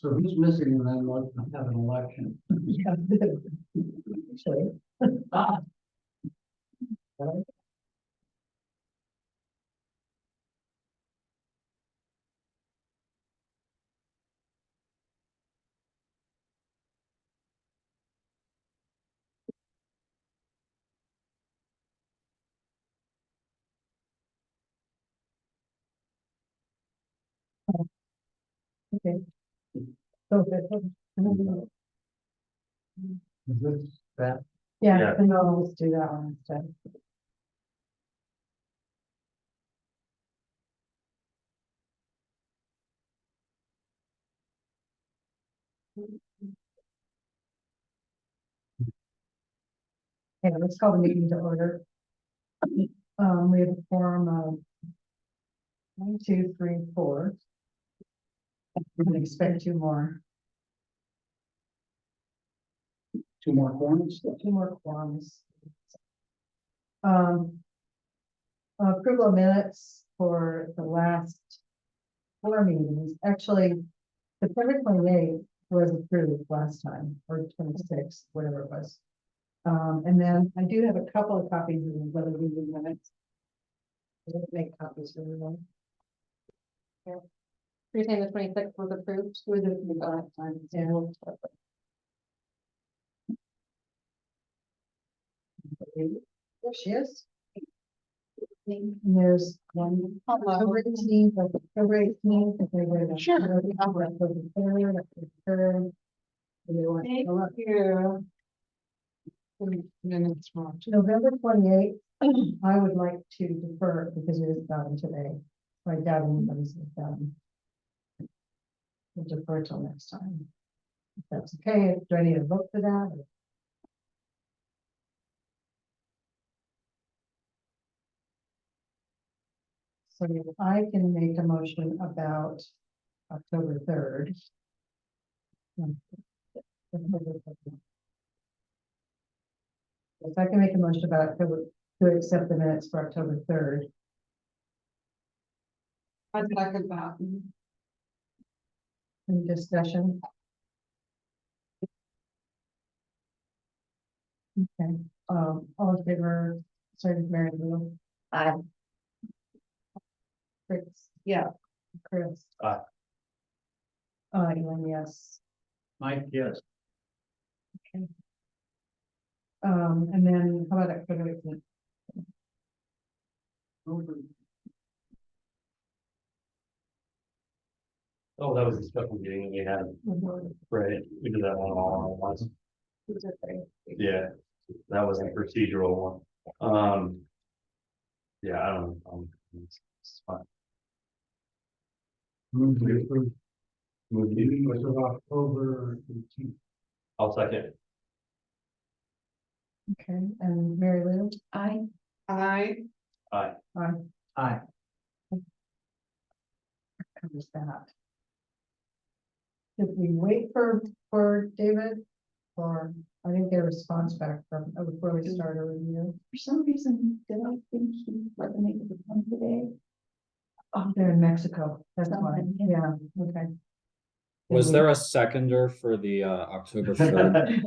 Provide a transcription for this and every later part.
So who's missing when I have an election? Yeah. Actually. Okay. So, Is this that? yeah, then I'll just do that one instead. Okay, let's call the meeting to order. We have a quorum of 1, 2, 3, 4. We can expect 2 more. 2 more forms? 2 more quorums. Approval of minutes for the last 4 meetings. Actually, September 28th was approved last time, or 26, whatever it was. And then I do have a couple of copies of the other meeting minutes. I didn't make copies for everyone. You're saying the 26th was approved? Was it the last time? Yeah. There she is. And there's one, October 18th, October 18th. Sure. Thank you. Minutes from November 28th, I would like to defer because it is done today. I doubt anybody's done. We'll defer till next time. If that's okay, do I need a vote for that? So I can make a motion about October 3rd. If I can make a motion about October, to accept the minutes for October 3rd. I'd like about. Any discussion? Okay, all in favor, starting with Mary Lou. Aye. Chris, yeah, Chris. Aye. Elaine, yes. Mike, yes. Okay. And then how about October 18th? Oh, that was the special meeting we had, right? We did that one all at once. Yeah, that was a procedural one. Yeah, I don't know. It's fine. Move to approve Move meeting to- was of October 18th. I'll second. Okay, and Mary Lou? Aye. Aye. Aye. Aye. Aye. Covers that. Did we wait for David? Or I didn't get a response back from, before we started a review. For some reason, did I think he wasn't able to come today? Oh, they're in Mexico, that's why, Something, yeah, okay. Was there a seconder for the October 3rd?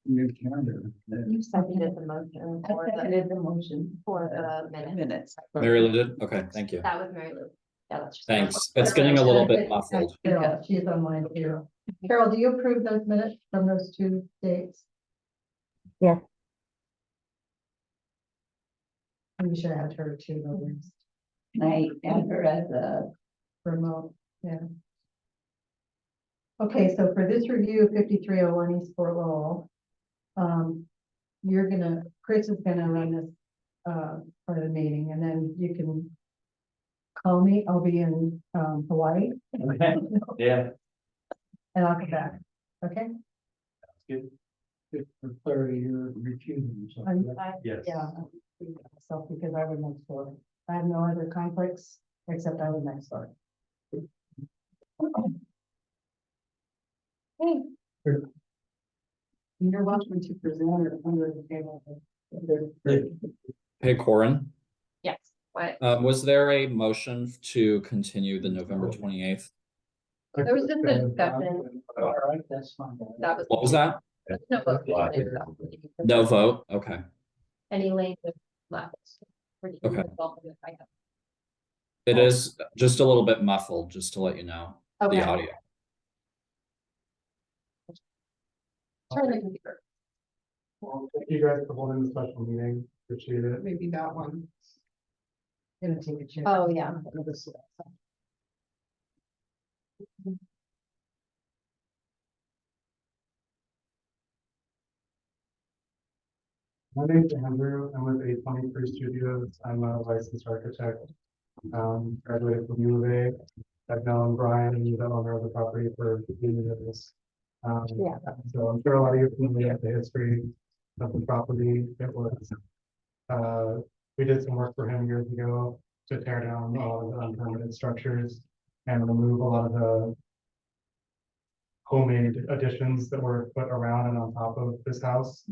New calendar. You seconded the motion. I seconded the motion for the minutes. Mary Lou did? Okay, thank you. That was Mary Lou. Yeah, that's just. Thanks. It's getting a little bit muffled. Carol, she's online too. Carol, do you approve those minutes from those 2 dates? Yeah. We should add her to the list. I add her as a. Remote, yeah. Okay, so for this review, 5301 East Fort Lowell, Chris is gonna run this part of the meeting, and then you can call me. I'll be in Hawaii, Yeah, and I'll come back. Okay? that's good. Just for clarity, you're recusing yourself. Yes. Yeah. So because I was next door, I have no other conflicts except I was next door. Hey. You're welcome to present or under the table. Hey, Corin, Yes, what? was there a motion to continue the November 28th? There was just a discussion. All right, that's fine. That was. What was that? No vote. No vote? Okay. Any lane with left. Okay. It is just a little bit muffled, just to let you know, Okay. the audio. Turn the computer. Well, thank you guys for holding the special meeting, appreciate it. Maybe that one. Gonna take a chance. Oh, yeah. My name's Andrew, I'm with A23 Studios, I'm a licensed architect. Graduated from U of A. I've known Brian, the owner of the property, for 15 years. Yeah. So I'm sure a lot of you are familiar with the history of the property. It was, we did some work for him years ago to tear down all of the unpermitted structures and remove a lot of the homemade additions that were put around and on top of this house.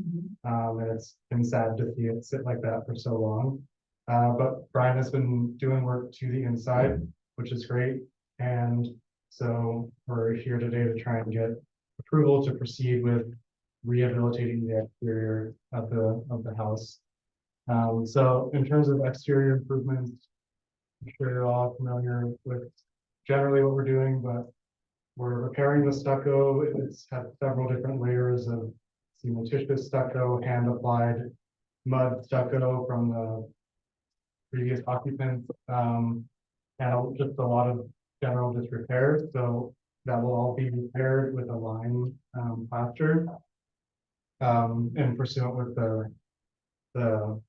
And it's been sad to see it sit like that for so long. But Brian has been doing work to the inside, which is great. And so we're here today to try and get approval to proceed with rehabilitating the exterior of the house. So in terms of exterior improvements, I'm sure you're all familiar with generally what we're doing, but we're repairing the stucco. It's had several different layers of cementitious stucco, hand applied mud stucco from the previous occupants, and just a lot of general disrepair. So that will all be repaired with a lime plaster, and pursuant with the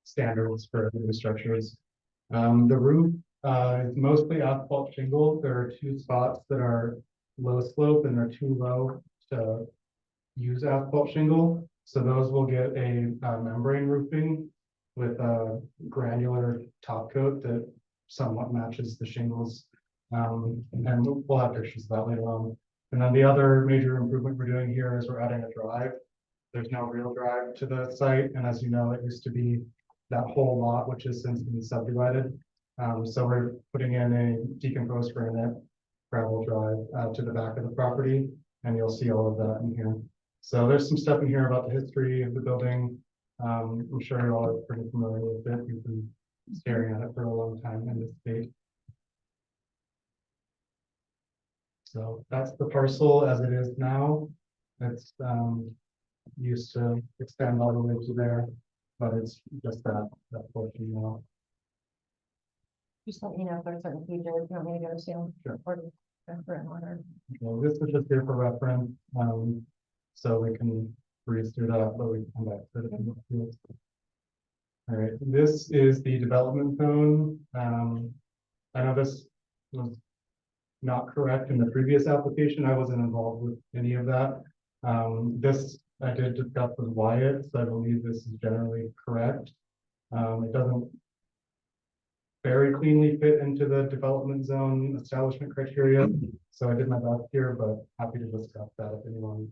standards for new structures. The roof is mostly asphalt shingle. There are two spots that are low slope and they're too low to use asphalt shingle. So those will get a membrane roofing with a granular top coat that somewhat matches the shingles. And we'll have pictures of that later on. And then the other major improvement we're doing here is we're adding a drive. There's no real drive to the site. And as you know, it used to be that whole lot, which has since been subdivided. So we're putting in a decomposed granite gravel drive to the back of the property, and you'll see all of that in here. So there's some stuff in here about the history of the building. I'm sure you're all pretty familiar with it. You've been staring at it for a long time in this state. So that's the parcel as it is now. It's used to extend all the way to there, but it's just that portion now. Just let me know if there's certain pages you want me to go to. Sure. Or in order. Well, this is just here for reference, so we can breeze through that, but we can come back to it. All right, this is the development zone. I know this was not correct in the previous application. I wasn't involved with any of that. This I did discuss with Wyatt, so I believe this is generally correct. It doesn't very cleanly fit into the development zone establishment criteria. So I did my best here, but happy to discuss that if anyone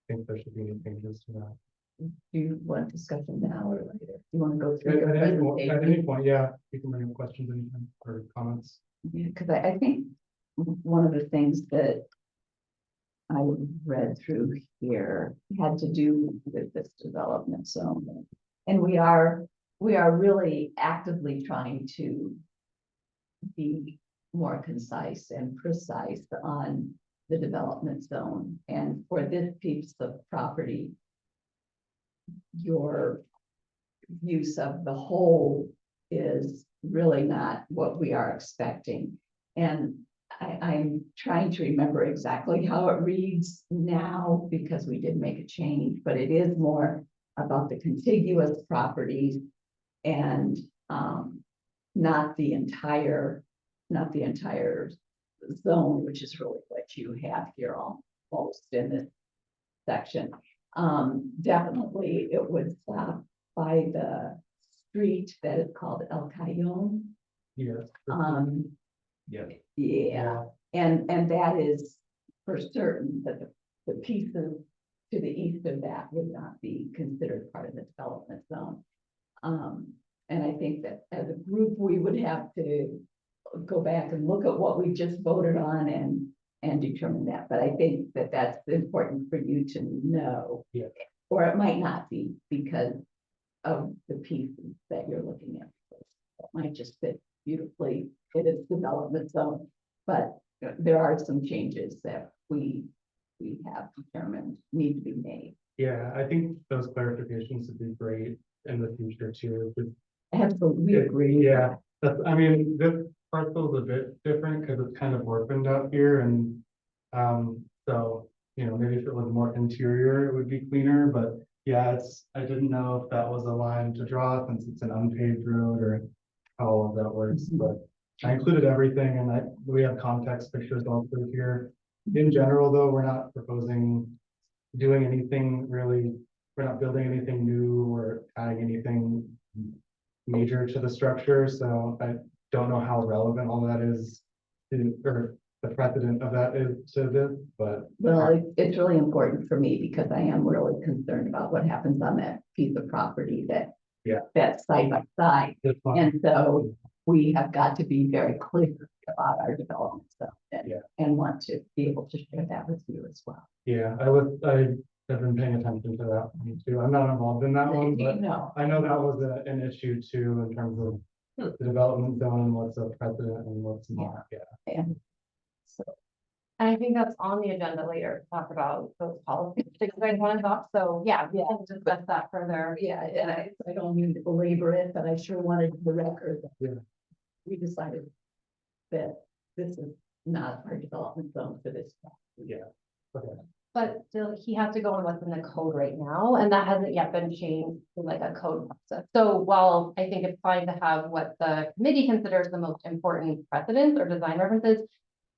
thinks there should be any changes to that. Do you want discussion now or later? You want to go through your At any presentation? point, yeah, you can bring up questions anytime or comments. Yeah, because I think one of the things that I read through here had to do with this development zone. And we are really actively trying to be more concise and precise on the development zone. And for this piece of property, your use of the whole is really not what we are expecting. And I'm trying to remember exactly how it reads now because we did make a change, but it is more about the contiguous properties and not the entire zone, which is really what you have here almost in this section. Definitely it would stop by the street that is called El Cajon. Yes. Yeah, and that is for certain that the pieces to the east of that would not be considered part of the development zone. And I think that as a group, we would have to go back and look at what we just voted on and determine that, but I think that that's important for you to know. Yeah. Or it might not be because of the pieces that you're looking at. It might just fit beautifully in its development zone, but there are some changes that we have determined need to be made. Yeah, I think those clarifications would be great in the future too. Absolutely agree. Yeah, that's, I mean, this parcel is a bit different because it's kind of orphaned up here and, so, you know, maybe if it was more interior, it would be cleaner, but yeah, I didn't know if that was a line to draw since it's an unpaved road or how all of that works, but I included everything and we have context pictures all through here. In general, though, we're not proposing doing anything really, we're not building anything new or adding anything major to the structure, so I don't know how relevant all that is or the precedent of that is to this, but. Well, it's really important for me because I am really concerned about what happens on that piece of property that's side by side. It's fine. And so we have got to be very clear about our development stuff and want to be able to share that with you as well. Yeah, I have been paying attention to that one too. I'm not involved in that one, but No, I know that was an issue too in terms of the development zone and what's a precedent and what's not, yeah. and so And I think that's on the agenda later, to talk about those policies, because I want to talk, so yeah, we can discuss that further. yeah, and I don't mean to belabor it, but I sure wanted the record. That Yeah. We decided that this is not our development zone for this. Yeah. Okay. But still, he has to go on what's in the code right now, and that hasn't yet been changed to like a code process. So while I think it's fine to have what the committee considers the most important precedents or design references,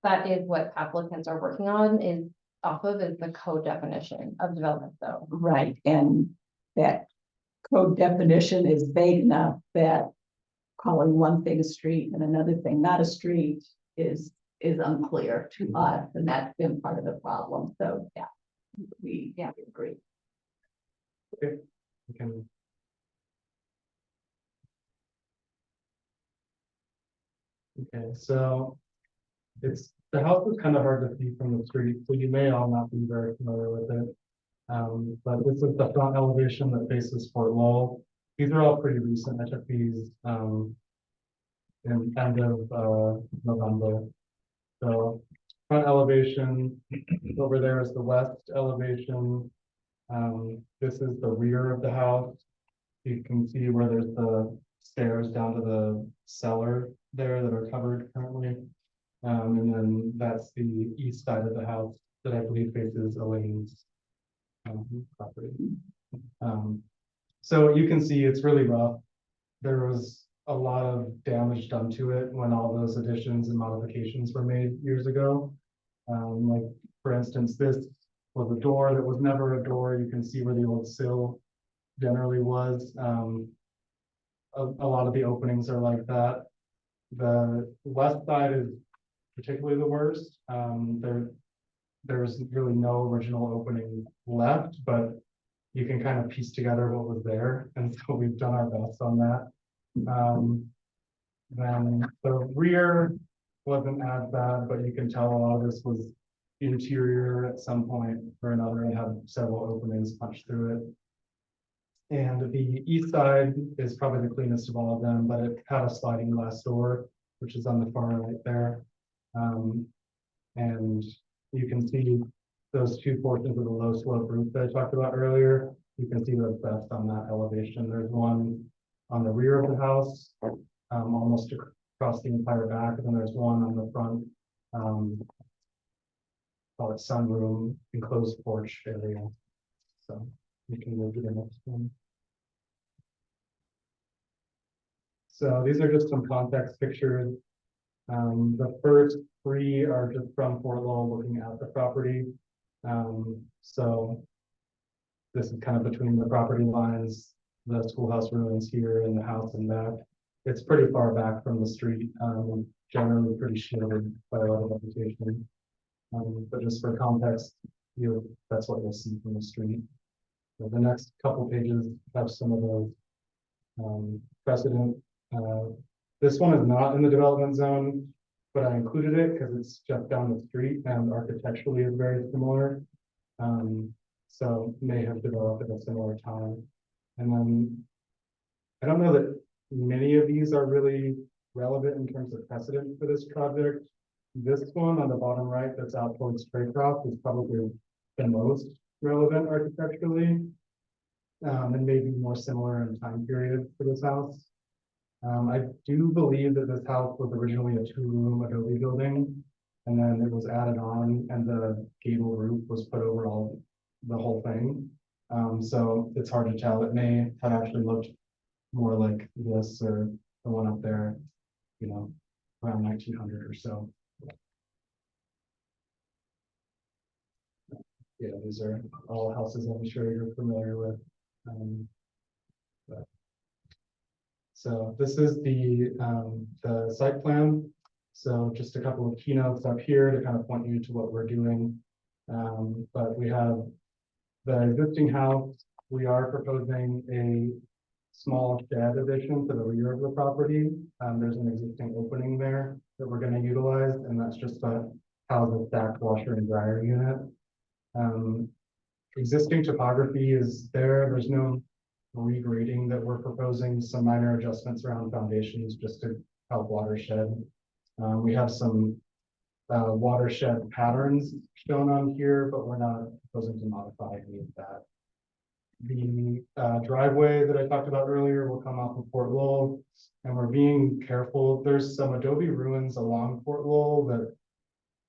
that is what applicants are working on is the code definition of development zone. Right, and that code definition is vague enough that calling one thing a street and another thing not a street is unclear to us, and that's been part of the problem. So, yeah, we agree. We can. Okay, so the house is kind of hard to see from the street, so you may all not be very familiar with it. But this is the front elevation that faces Fort Lowell. These are all pretty recent. I took these, in end of, November. So front elevation, over there is the west elevation. This is the rear of the house. You can see where there's the stairs down to the cellar there that are covered currently. And then that's the east side of the house that I believe faces Elaine's property. So you can see it's really rough. There was a lot of damage done to it when all those additions and modifications were made years ago. Like for instance, this was a door that was never a door. You can see where the old sill generally was. A lot of the openings are like that. The west side is particularly the worst. There's really no original opening left, but you can kind of piece together what was there. And so we've done our best on that. Then the rear wasn't as bad, but you can tell a lot of this was interior at some point or another and had several openings punched through it. And the east side is probably the cleanest of all of them, but it had a sliding glass door, which is on the far right there. And you can see those two portions of the low slope roof that I talked about earlier. You can see those best on that elevation. There's one on the rear of the house, almost across the entire back, and then there's one on the front, call it sunroom, enclosed porch area. So you can move to the next one. So these are just some context pictures. The first three are just from Fort Lowell looking at the property. So this is kind of between the property lines, the schoolhouse ruins here and the house and back. It's pretty far back from the street, generally pretty shielded by a lot of vegetation. But just for context, that's what you'll see from the street. So the next couple pages have some of those precedent. This one is not in the development zone. but I included it because it's just down the street and architecturally is very similar. So may have developed at a similar time. And then I don't know that many of these are really relevant in terms of precedent for this project. This one on the bottom right that's out towards Traycroft is probably the most relevant architecturally. And maybe more similar in time period for this house. I do believe that this house was originally a two-room adobe building. And then it was added on and the gable roof was put over the whole thing. So it's hard to tell. It may have actually looked more like this or the one up there, you know, around 1900 or so. Yeah, these are all houses I'm sure you're familiar with. So this is the site plan. So just a couple of keynotes up here to kind of point you to what we're doing. But we have the existing house. We are proposing a small shed addition to the rear of the property. There's an existing opening there that we're going to utilize, and that's just to house a stacked washer and dryer unit. Existing topography is there. There's no regrading that we're proposing, some minor adjustments around foundations just to help watershed. We have some watershed patterns shown on here, but we're not proposing to modify any of that. The driveway that I talked about earlier will come off of Fort Lowell, and we're being careful. There's some adobe ruins along Fort Lowell that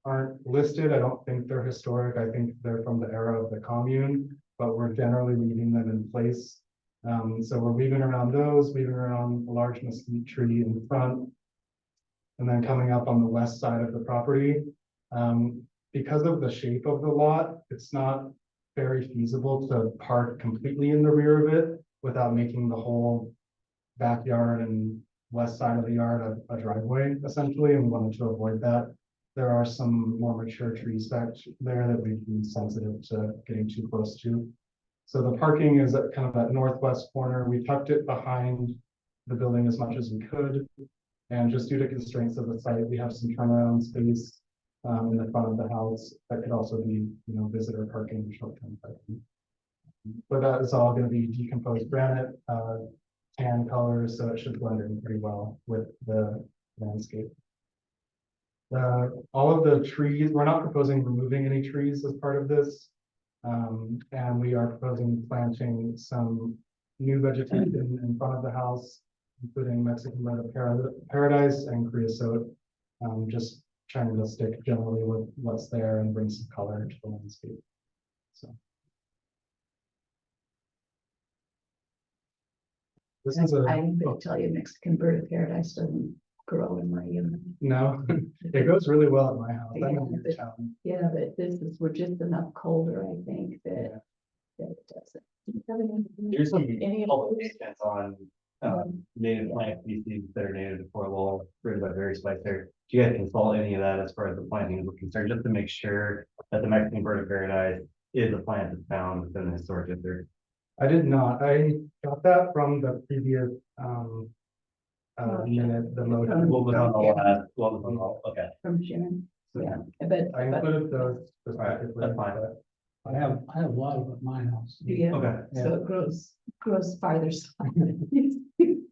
aren't listed. I don't think they're historic. I think they're from the era of the commune, but we're generally leaving them in place. So we're weaving around those, weaving around a large mesquite tree in front, and then coming up on the west side of the property. Because of the shape of the lot, it's not very feasible to park completely in the rear of it without making the whole backyard and west side of the yard a driveway, essentially, and we wanted to avoid that. There are some more mature trees back there that we'd be sensitive to getting too close to. So the parking is at kind of that northwest corner. We tucked it behind the building as much as we could. And just due to constraints of the site, we have some turnaround space in the front of the house that could also be, you know, visitor parking, short-term parking. But that is all going to be decomposed granite, tan colors, so it should blend in pretty well with the landscape. All of the trees, we're not proposing removing any trees as part of this. And we are proposing planting some new vegetation in front of the house, including Mexican red of paradise and creosote. Just trying to stick generally with what's there and bring some color to the landscape. So this is I'm going to tell you, Mexican bird of paradise doesn't grow in my unit. no, it goes really well at my house. I'm Yeah, in your town. Yeah, but we're just enough colder, I think, that it doesn't. Here's some Any of helpful those? statements on native plant species that are native to Fort Lowell, written by various sites there. Do you guys consult any of that as far as the planting is concerned, just to make sure that the Mexican bird of paradise is a plant that's found within the historic district? I did not. I got that from the previous minute, the motion. What was on the last, what was on the, okay. From Sharon, So yeah, but. I included those Right, specifically. that's fine. but I have a lot of it at my house. Yeah, Okay. so it grows farther south.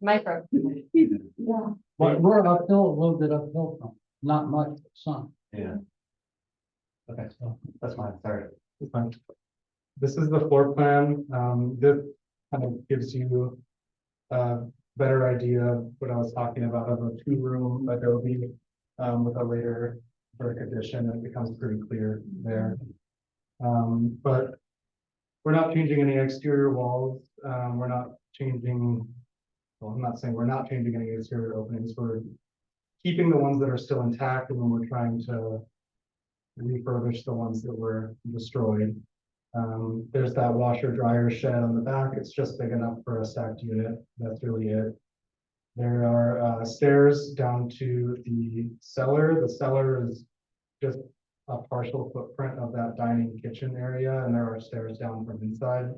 Micro. Yeah. But we're uphill, a little bit uphill from, not much sun. Yeah. Okay, so that's fine, sorry. it's fine. This is the floor plan. This kind of gives you a better idea of what I was talking about of a two-room adobe with a later brick addition. It becomes pretty clear there. But we're not changing any exterior walls. We're not changing, well, I'm not saying we're not changing any exterior openings. We're keeping the ones that are still intact, and then we're trying to refurbish the ones that were destroyed. There's that washer dryer shed on the back. It's just big enough for a stacked unit. That's really it. There are stairs down to the cellar. The cellar is just a partial footprint of that dining kitchen area, and there are stairs down from inside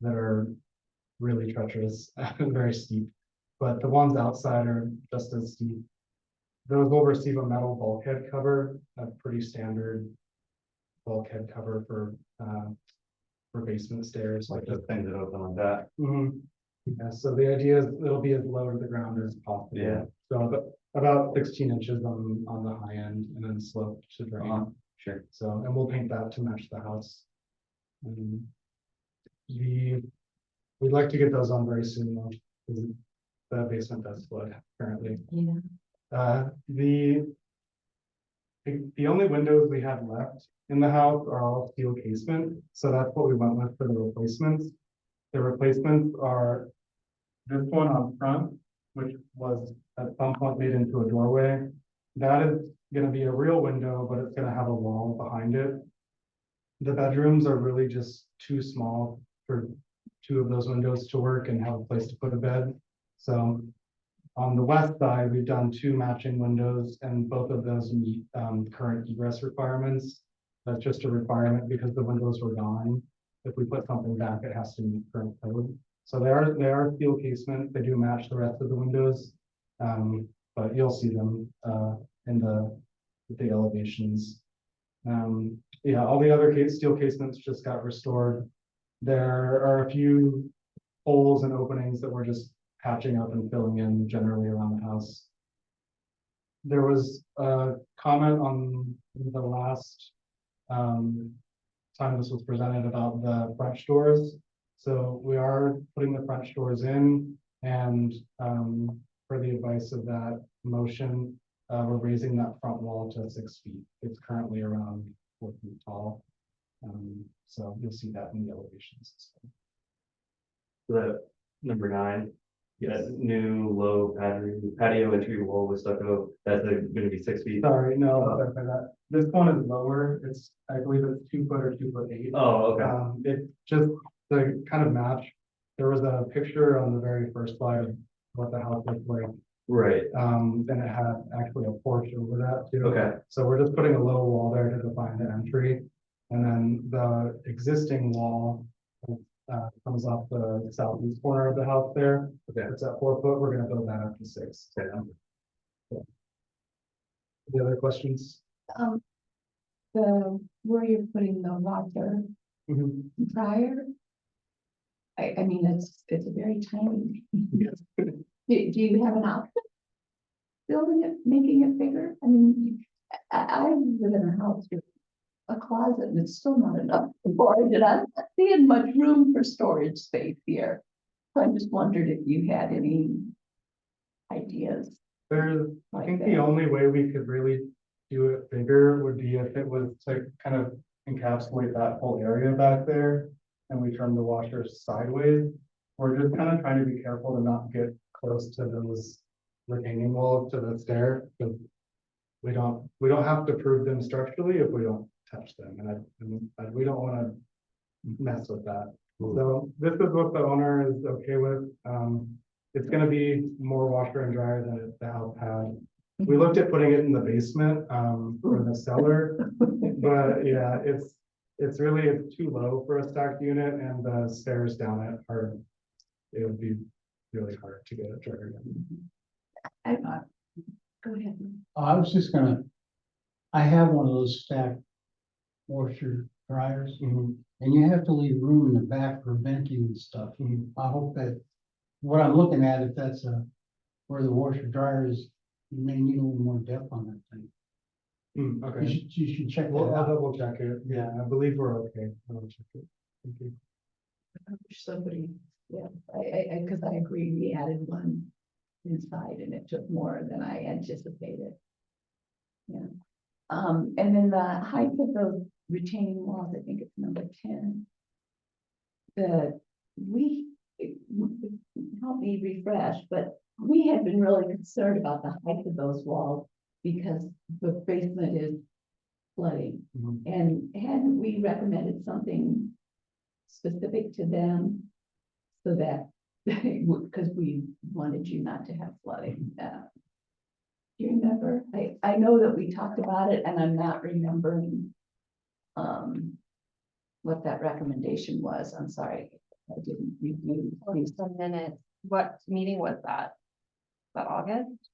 that are really treacherous and very steep. But the ones outside are just as steep. Those will receive a metal bulkhead cover, a pretty standard bulkhead cover for basement stairs. Like those things that open like that. Yeah, so the idea is it'll be as low to the ground as possible. Yeah. So about 16 inches on the high end and then sloped to drain. Sure. So, and we'll paint that to match the house. We'd like to get those on very soon though, because the basement does flood currently. Yeah. The only windows we have left in the house are all steel casement, so that's what we went with for the replacements. The replacements are this one on front, which was at some point made into a doorway. That is gonna be a real window, but it's gonna have a wall behind it. The bedrooms are really just too small for two of those windows to work and have a place to put a bed. So on the west side, we've done two matching windows and both of those meet current egress requirements. That's just a requirement because the windows were gone. If we put something back, it has to meet current code. So they are steel casement. They do match the rest of the windows. But you'll see them in the elevations. Yeah, all the other steel casements just got restored. There are a few holes and openings that we're just patching up and filling in generally around the house. There was a comment on the last time this was presented about the French doors. So we are putting the French doors in, and for the advice of that motion, we're raising that front wall to 6 feet. It's currently around 4 feet tall. So you'll see that in the elevations. The number 9, that new low patio entry wall with stucco, that's gonna be 6 feet. Sorry, no, I'll clarify that. This one is lower. I believe it's 2 foot or 2'8". Oh, okay. It just the kind of match. There was a picture on the very first slide of what the house looked like. Right. And it had actually a porch over that too. Okay. So we're just putting a little wall there to define the entry. And then the existing wall comes off the southeast corner of the house there. Okay. It's at 4 foot. We're gonna build that up to 6. Yeah. Any other questions? Where you're putting the water dryer. I mean, it's a very tiny. Yes. Do you have an option? Building it, making it bigger? I mean, I live in a house with a closet and it's still not enough for it. And I'm not seeing much room for storage space here. So I just wondered if you had any ideas. I like think that. the only way we could really do it bigger would be if it was to kind of encapsulate that whole area back there and we turn the washer sideways. We're just kind of trying to be careful to not get close to those retaining walls to the stair, because we don't have to prove them structurally if we don't touch them, and we don't want to mess with that. So this is what the owner is okay with. It's going to be more washer and dryer than the house had. We looked at putting it in the basement for the cellar, but yeah, it's too low for a stacked unit, and the stairs down it would be really hard to get it dryer down. Go ahead. I was just gonna, I have one of those stacked washer dryers, and you have to leave room in the back for venting and stuff. I hope that, what I'm looking at, if that's where the washer dryer is, you may need a little more depth on that thing. Okay. You should check that I'll out. double check it. Yeah, I believe we're okay. I'll check it. Thank you. I wish somebody, yeah, because I agree, we added one inside and it took more than I anticipated. Yeah. And then the height of those retaining walls, I think it's number 10. Help me refresh, but we had been really concerned about the height of those walls because the basement is flooding. And had we recommended something specific to them so that, because we wanted you not to have flooding. Do you remember? I know that we talked about it and I'm not remembering what that recommendation was. I'm sorry. I didn't review. A minute. What meeting was that? Was that August?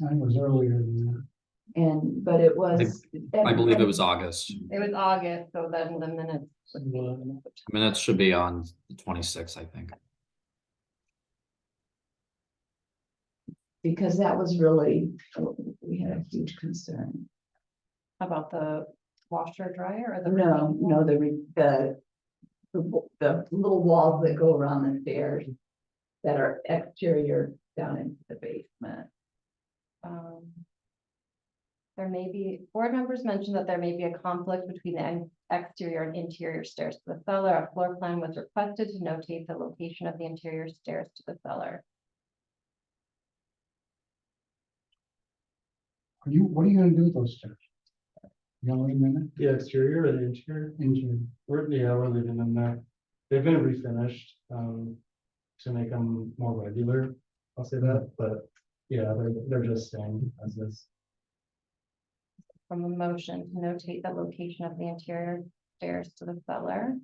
I was earlier than that. And, but it was. I believe it was August. It was August, so then the minutes would be. Minutes should be on the 26th, I think. Because that was really, we had a huge concern. About the washer dryer or the. No, the little walls that go around the stairs that are exterior down into the basement. There may be, board members mentioned that there may be a conflict between the exterior and interior stairs to the cellar. A floor plan was requested to notate the location of the interior stairs to the cellar. What are you gonna do with those stairs? You gonna leave them in The exterior or the interior, it? Into, we're leaving them there. They've been refinished, to make them more regular, I'll say that, but yeah, they're just staying as is. From a motion to notate the location of the interior stairs to the cellar.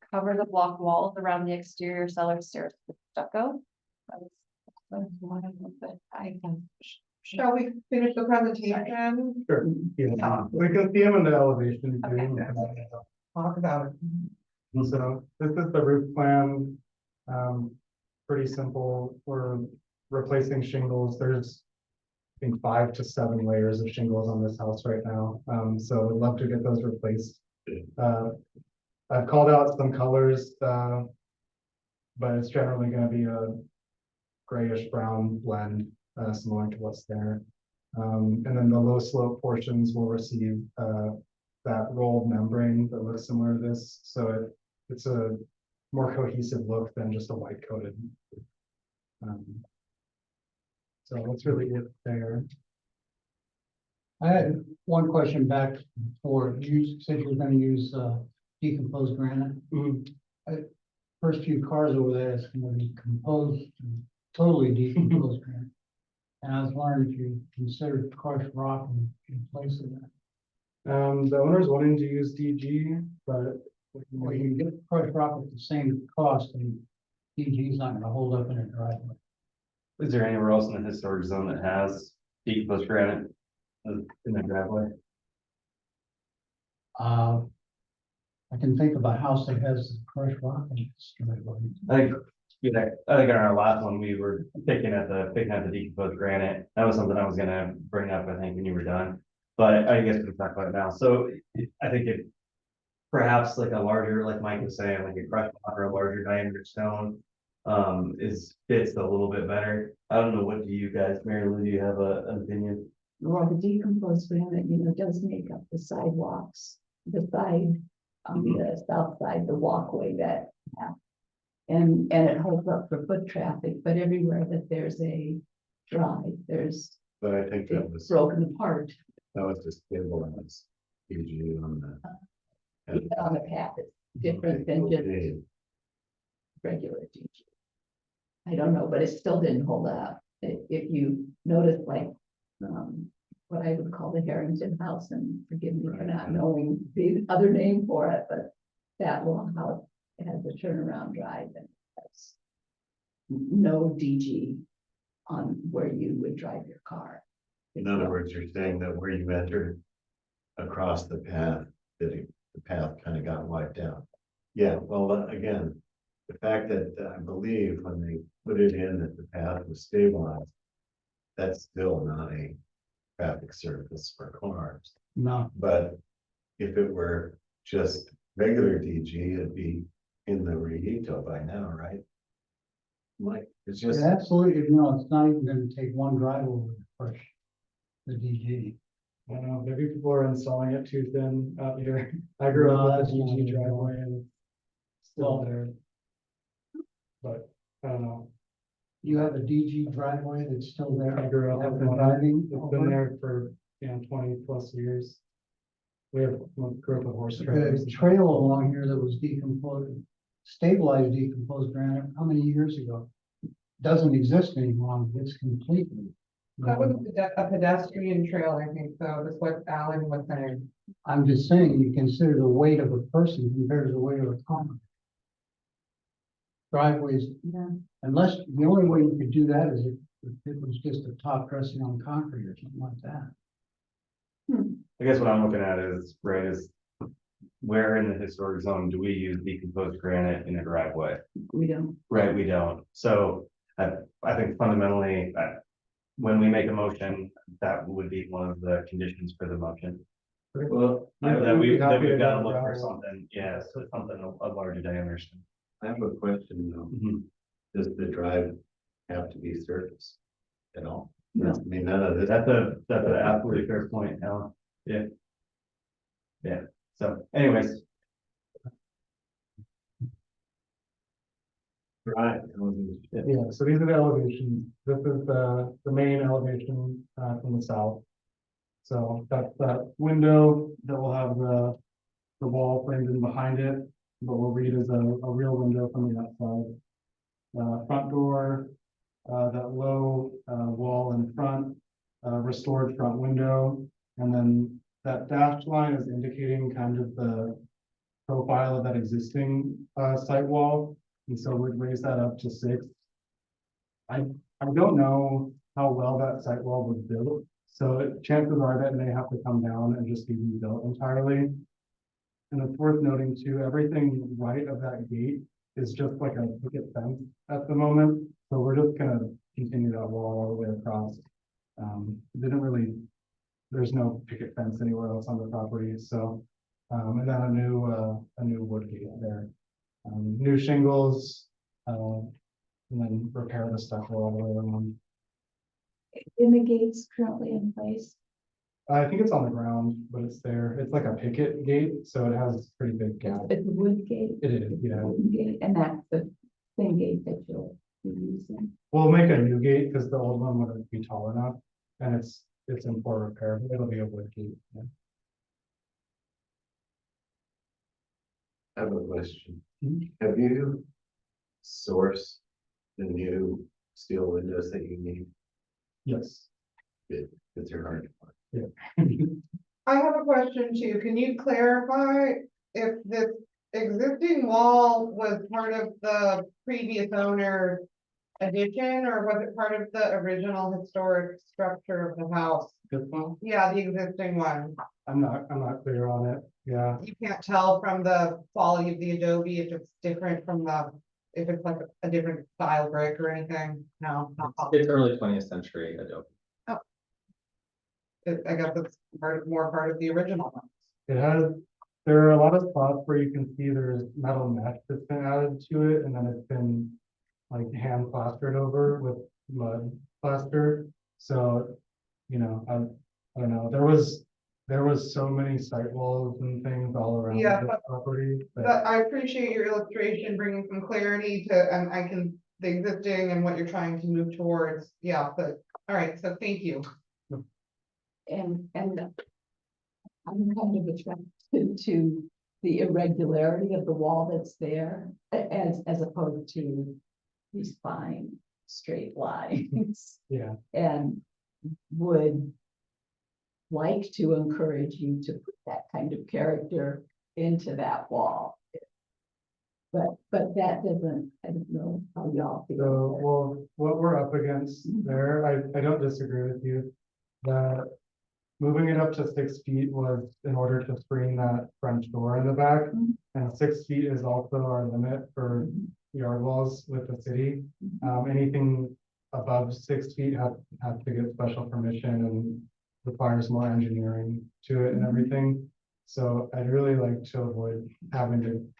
Cover the block walls around the exterior cellar stairs with stucco. That's one of them, but I can. Shall we finish the presentation? Sure. Yeah, we can see them in the elevation Okay. too. Talk about it. So this is the roof plan. Pretty simple. We're replacing shingles. There's, I think, 5 to 7 layers of shingles on this house right now. So I'd love to get those replaced. I've called out some colors, but it's generally going to be a grayish brown blend, similar to what's there. And then the low slope portions will receive that rolled membrane that looks similar to this. So it's a more cohesive look than just a white coated. So that's really it there. I had one question back before. You said you were gonna use decomposed granite. First few cars over there, it's gonna be composed, totally decomposed granite. And I was wondering if you considered crushed rock in place of that. The owner's wanting to use DG, but Or you can get crushed rock at the same cost, and DG is not gonna hold up in a driveway. Is there anywhere else in the historic zone that has decomposed granite in the driveway? I can think of a house that has crushed rock in its driveway. I think in our last one, we were picking at the decomposed granite. That was something I was gonna bring up, I think, when you were done. But I guess we can talk about it now. So I think it perhaps like a larger, like Mike was saying, like a crushed rock or a larger diameter stone fits a little bit better. I don't know, what do you guys, Mary Lou, do you have an opinion? Well, the decomposed granite, does make up the sidewalks, the side, on the south side, the walkway that. And it holds up for foot traffic, but everywhere that there's a drive, there's But I think that it's was, broken apart. that was just stabilized PG on the. Even on the path, it's different than just Okay. regular DG. I don't know, but it still didn't hold up. If you notice, like, what I would call the Harrington House, and forgive me for not knowing the other name for it, but that long house, it has a turnaround drive and that's no DG on where you would drive your car. In other words, you're saying that where you entered across the path, the path kind of got wiped out. Yeah, well, again, the fact that I believe when they put it in that the path was stabilized, that's still not a traffic surface for cars. No, But if it were just regular DG, it'd be in the Rito by now, right? Like, it's just. it absolutely, it's not even gonna take one drive over to crush the DG. I don't know, maybe people are installing it too thin out here. I grew up with that's a not DG it. driveway and it's still Well- there. But I don't know. You have a DG driveway that's still there. I grew up Have with been one. driving It's over? been there for, 20+ years. We grew up with horse trailers. The trail along here that was decomposed, stabilized decomposed granite, how many years ago? Doesn't exist anymore, it's completely. That was a pedestrian trail, I think, so that's what Alan was saying. I'm just saying, you consider the weight of a person compared to the weight of a car. Driveways, Yeah. unless, the only way you could do that is if It was just a top dressing on concrete or something like that. I guess what I'm looking at is, right, is where in the historic zone do we use decomposed granite in a driveway? We don't. Right, we don't. So I think fundamentally, when we make a motion, that would be one of the conditions for the motion. Well, That we've got to go look for gravel. something, yeah, so something a larger diameter. I have a question though. Mhm. Does the drive have to be surface at all? No. I mean, none of this. That's an absolutely fair point, Alan. Yeah. Yeah, so anyways, Right. Yeah, so these are the elevations. This is the main elevation from the south. So that's that window that will have the wall framed in behind it, but we'll read as a real window from the outside. Front door, that low wall in front, restored front window, and then that dashed line is indicating kind of the profile of that existing site wall. And so we'd raise that up to 6. I don't know how well that site wall was built, so chances are that it may have to come down and just be rebuilt entirely. And it's worth noting too, everything right of that gate is just like a picket fence at the moment. So we're just gonna continue that wall all the way across. Didn't really, there's no picket fence anywhere else on the property, so. And then a new wood gate there. New shingles, and then repair the stucco all the way around. In the gates currently in place. I think it's on the ground, but it's there. It's like a picket gate, so it has pretty big gap. It's a wood gate. It is, yeah. Wooden gate, and that's the same gate that you'll be using. We'll make a new gate because the old one wouldn't be tall enough, and it's in poor repair. It'll be a wood gate. Yeah. I have a question. Mhm. Have you sourced the new steel windows that you need? Yes. Because they're hard to find. I have a question too. Can you clarify if this existing wall was part of the previous owner's addition, or was it part of the original historic structure of the house? This one? Yeah, the existing one. I'm not clear on it. Yeah. You can't tell from the quality of the adobe if it's different from if it's like a different style brick or anything. No, not possible. It's early 20th century Adobe. I guess it's more part of the original one. It has, there are a lot of spots where you can see there's metal mesh that's been added to it, and then it's been like hand plastered over with mud plaster. So, you know, I don't know, there was so many site walls and things all around Yeah, the property. But I appreciate your illustration, bringing some clarity to, and the existing and what you're trying to move towards. Yeah, but, all right, so thank you. And I'm kind of attracted to the irregularity of the wall that's there as opposed to these fine straight lines. Yeah. And would like to encourage you to put that kind of character into that wall. But that doesn't, I don't know how y'all feel. So, well, what we're up against there, I don't disagree with you. That moving it up to 6 feet was in order to screen that French door in the back. Mhm. And 6 feet is also our limit for yard walls with the city. Anything above 6 feet have to get special permission and requires more engineering to it and everything. So I'd really like to avoid having to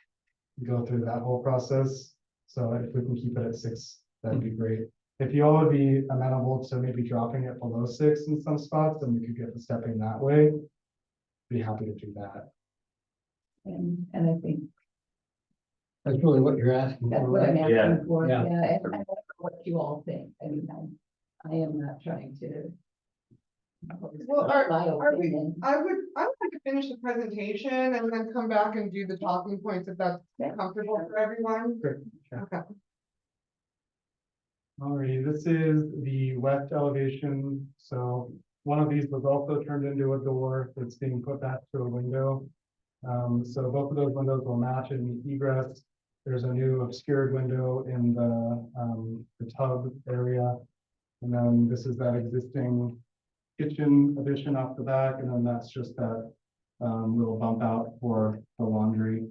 go through that whole process. So if we can keep it at 6, that'd be great. If you all would be amenable to maybe dropping it below 6 in some spots, then we could get the stepping that way. Be happy to do that. And I think That's really what you're asking that's for, what I'm right? asking for, Yeah. yeah, and I don't know what you all think, I mean, I am not trying to. Well, My are we- opinion. I would like to finish the presentation and then come back and do the talking points if that's Okay. comfortable for everyone. Sure, sure. Okay. Alrighty, this is the west elevation. So one of these was also turned into a door that's being put back to a window. So both of those windows will match and meet egress. There's a new obscured window in the tub area. And then this is that existing kitchen addition off the back, and then that's just that little bump out for the laundry.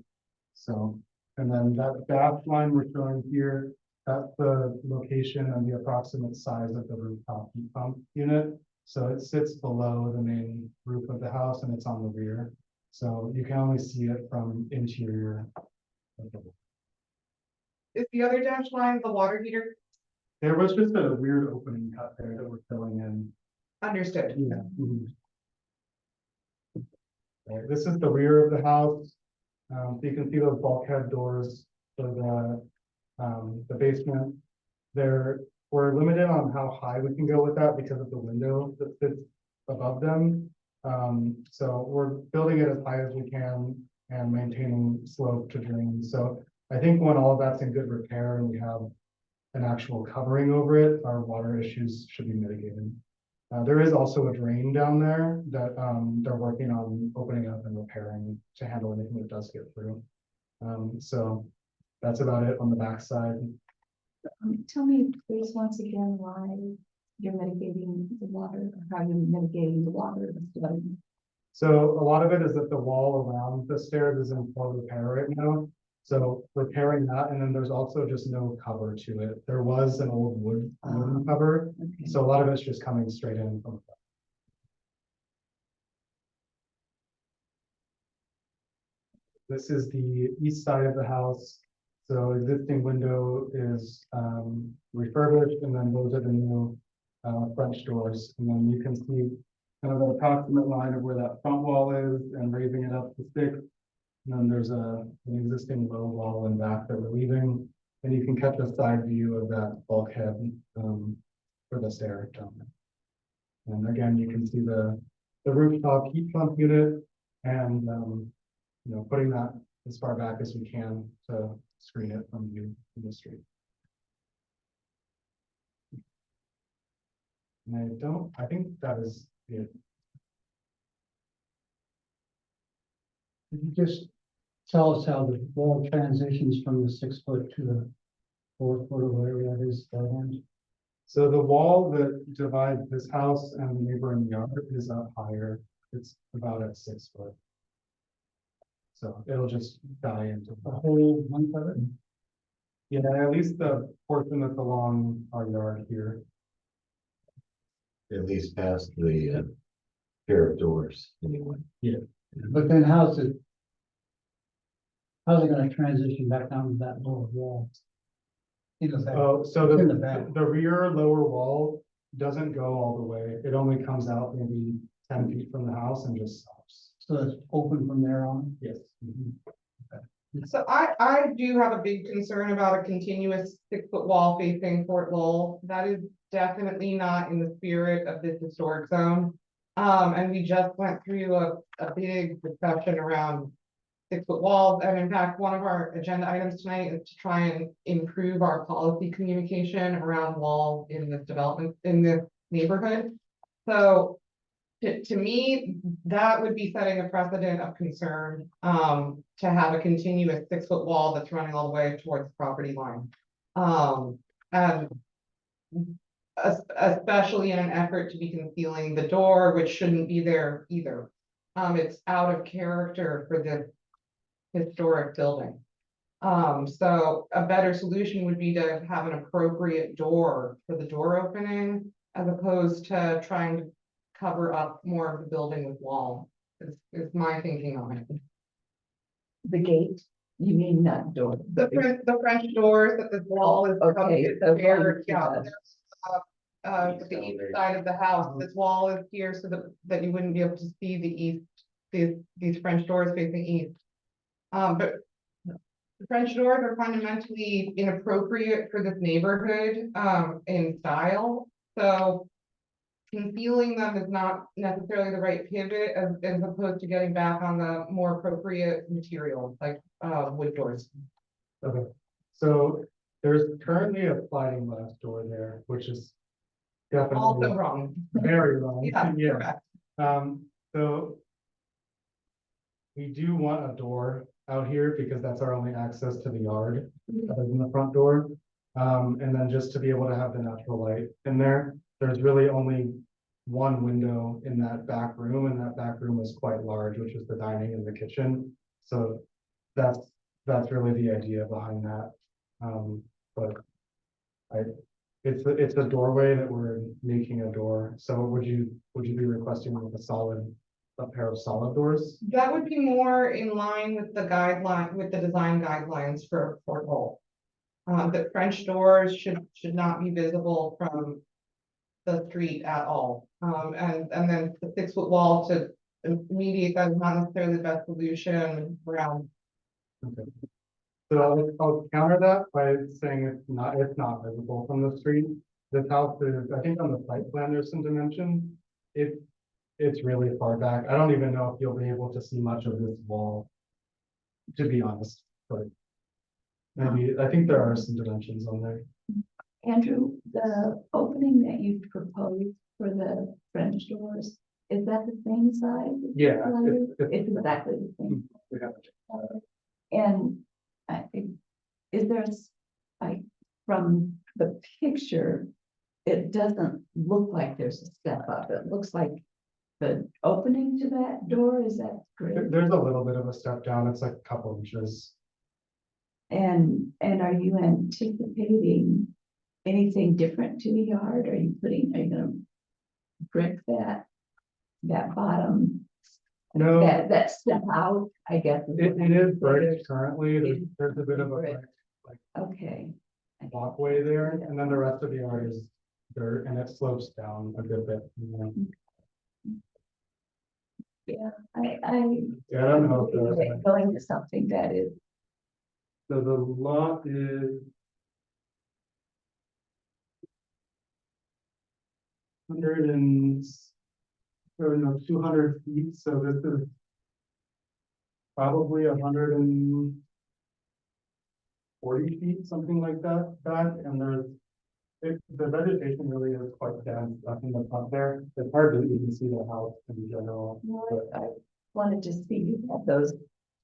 So, and then that dash line we're showing here, that's the location and the approximate size of the rooftop heat pump unit. So it sits below the main roof of the house and it's on the rear. So you can only see it from interior. Is the other dash line the water heater? There was just a weird opening cut there that we're filling in. Understood. Yeah. Mhm. Right, this is the rear of the house. So you can see those bulkhead doors for the basement. We're limited on how high we can go with that because of the window that sits above them. So we're building it as high as we can and maintaining slope to drain. So I think when all of that's in good repair and we have an actual covering over it, our water issues should be mitigated. There is also a drain down there that they're working on opening up and repairing to handle anything that does get through. So that's about it on the backside. Tell me please once again why you're mitigating the water, or how you're mitigating the water. So a lot of it is that the wall around the stairs is in poor repair right now. So repairing that, and then there's also just no cover to it. There was an old wooden cover, Okay. so a lot of it's just coming straight in from. This is the east side of the house. So existing window is refurbished, and then those are the new French doors. And then you can see kind of an approximate line of where that front wall is and raising it up to 6. And then there's an existing low wall in back that we're leaving. And you can catch a side view of that bulkhead for the stair down there. And again, you can see the rooftop heat pump unit and putting that as far back as we can to screen it from view in the street. And I think that is it. Could you just tell us how the wall transitions from the 6 foot to the 4 foot or whatever that is, that end? So the wall that divides this house and the neighboring yard is up higher. It's about at 6 foot. So it'll just die into The whole length of it? yeah, at least the portion that's along our yard here. At least past the pair of doors, anyway. But then how's it gonna transition back down to that lower wall? In the back, Oh, so in the back. the rear lower wall doesn't go all the way. It only comes out maybe 10 feet from the house and just stops. So it's open from there on? Yes. So I do have a big concern about a continuous 6 foot wall facing Fort Lowell. That is definitely not in the spirit of this historic zone. And we just went through a big discussion around 6 foot walls. And in fact, one of our agenda items tonight is to try and improve our policy communication around walls in this development, in this neighborhood. So to me, that would be setting a precedent of concern, to have a continuous 6 foot wall that's running all the way towards the property line. And especially in an effort to be concealing the door, which shouldn't be there either. It's out of character for this historic building. So a better solution would be to have an appropriate door for the door opening, as opposed to trying to cover up more of the building with wall, is my thinking on it. The gate, you mean that door? The French doors that the wall is. Okay, so going There, to yeah. that. there's, the east side of the house, this wall is here so that you wouldn't be able to see the east, these French doors facing east. But the French doors are fundamentally inappropriate for this neighborhood, in style, so concealing them is not necessarily the right pivot as opposed to getting back on the more appropriate material, like, wood doors. Okay. So there's currently a sliding glass door there, which is Also definitely wrong. very wrong. Yeah, correct. So we do want a door out here because that's our only access to the yard, other than the front door. And then just to be able to have the natural light in there, there's really only one window in that back room, and that back room is quite large, which is the dining and the kitchen. So that's really the idea behind that. But it's a doorway that we're making a door. So would you be requesting like a pair of solid doors? That would be more in line with the guideline, with the design guidelines for a porthole. The French doors should not be visible from the street at all. And then the 6-foot wall to mediate that is not necessarily the best solution around. Okay. So I'll counter that by saying it's not visible from the street. This house is, I think on the site plan, there's some dimension. It's really far back. I don't even know if you'll be able to see much of this wall, to be honest, but maybe, I think there are some dimensions on there. Andrew, the opening that you proposed for the French doors, is that the same size? Yeah, It's exactly the same. we have it. And I think, is there, like, from the picture, it doesn't look like there's a step up. It looks like the opening to that door, is that great? There's a little bit of a step down. It's like a couple inches. And are you anticipating anything different to the yard? Are you gonna brick that bottom? No. That step out, I guess. It is brick currently. There's a bit of a brick. brick Okay. walkway there, and then the rest of the yard is dirt, and it slopes down a good bit. Yeah, Yeah, I don't know if there's, going to something that is, so the lot is 200 feet, so this is probably 140 feet, something like that, back, and the vegetation really is quite dense up in the front there. It's hard to even see the house in general. I wanted to see you have those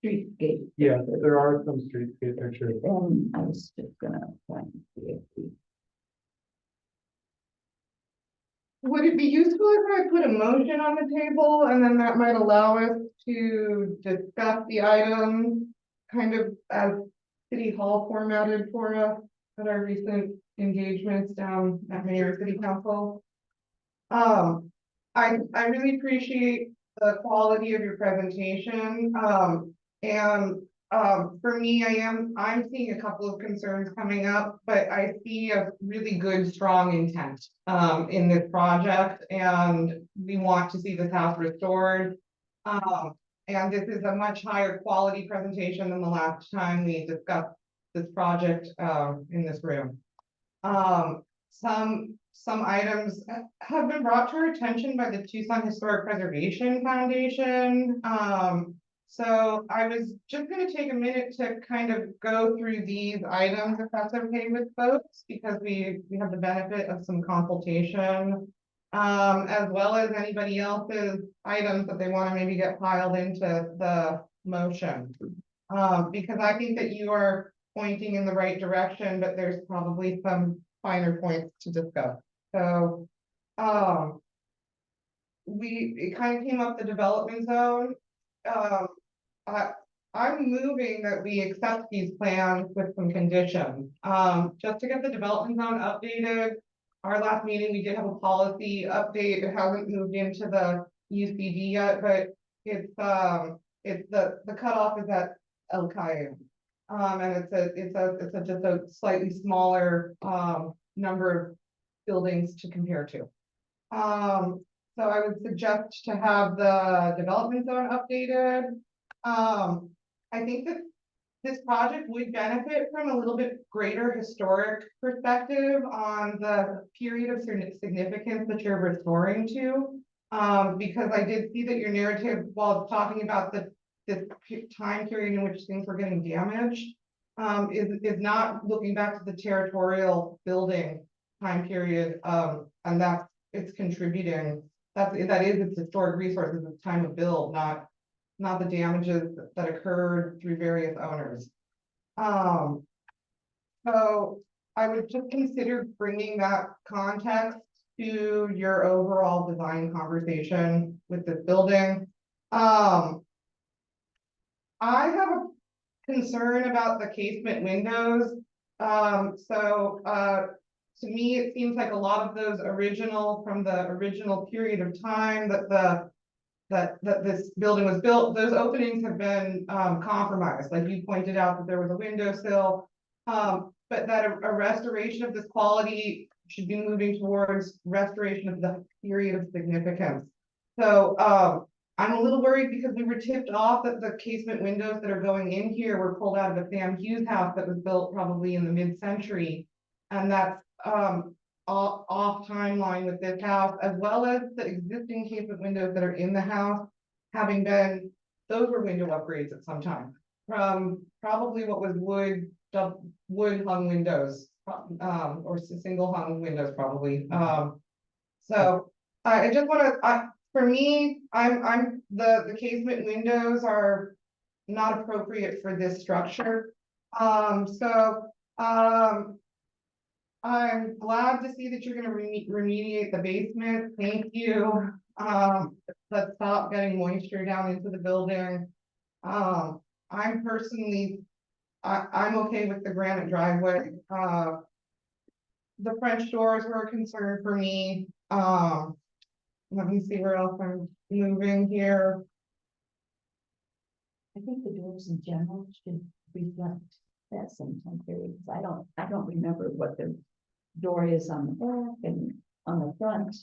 streetscape. Yeah, there are some streetscape pictures. And I was just gonna find the. Would it be useful if I put a motion on the table and then that might allow us to discuss the item kind of as City Hall formatted for us at our recent engagements down at Mayor City Council? I really appreciate the quality of your presentation. For me, I'm seeing a couple of concerns coming up, but I see a really good, strong intent in this project, and we want to see this house restored. And this is a much higher quality presentation than the last time we discussed this project in this room. Some items have been brought to our attention by the Tucson Historic Preservation Foundation. So I was just going to take a minute to kind of go through these items, if that's okay with folks, because we have the benefit of some consultation, as well as anybody else's items that they want to maybe get piled into the motion. Because I think that you are pointing in the right direction, but there's probably some finer points to discuss. So, it kind of came up the development zone. I'm moving that we accept these plans with some conditions. Just to get the development zone updated, our last meeting, we did have a policy update. It hasn't moved into the UCD yet, but it's the cutoff is at El Cayenne. And it's just a slightly smaller number of buildings to compare to. So I would suggest to have the development zone updated. I think that this project would benefit from a little bit greater historic perspective on the period of significance that you're restoring to. Because I did see that your narrative, while talking about this time period in which things were getting damaged, is not looking back to the territorial building time period, and it's contributing. That is its historic resources at the time of build, not the damages that occurred through various owners. So I would just consider bringing that context to your overall design conversation with this building. I have a concern about the casement windows. To me, it seems like a lot of those from the original period of time that this building was built, those openings have been compromised. Like you pointed out that there was a windowsill. But that a restoration of this quality should be moving towards restoration of the period of significance. So I'm a little worried because we were tipped off that the casement windows that are going in here were pulled out of a Sam Hughes house that was built probably in the mid-century. And that's off timeline with this house, as well as the existing casement windows that are in the house, those were window upgrades at some time. From probably what was wood hung windows, or single hung windows probably. So I just wanna, for me, the casement windows are not appropriate for this structure. I'm glad to see that you're gonna remediate the basement. Thank you. Let's stop getting moisture down into the building. I'm personally, I'm okay with the granite driveway. The French doors were a concern for me. Let me see where else I'm moving here. I think the doors in general should reflect that same time period. I don't remember what the door is on the back and on the front,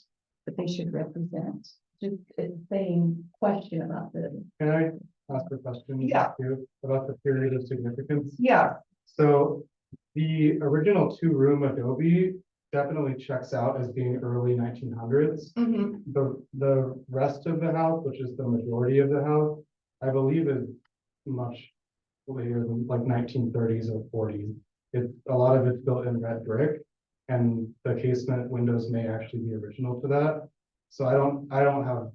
but they should represent just the same question about the. Can I ask a question? Yeah. Too, about the period of significance? Yeah, So the original 2-room adobe definitely checks out as being early 1900s. The rest of the house, which is the majority of the house, I believe is much later than like 1930s or 40s. A lot of it's built in red brick, and the casement windows may actually be original to that. So I don't have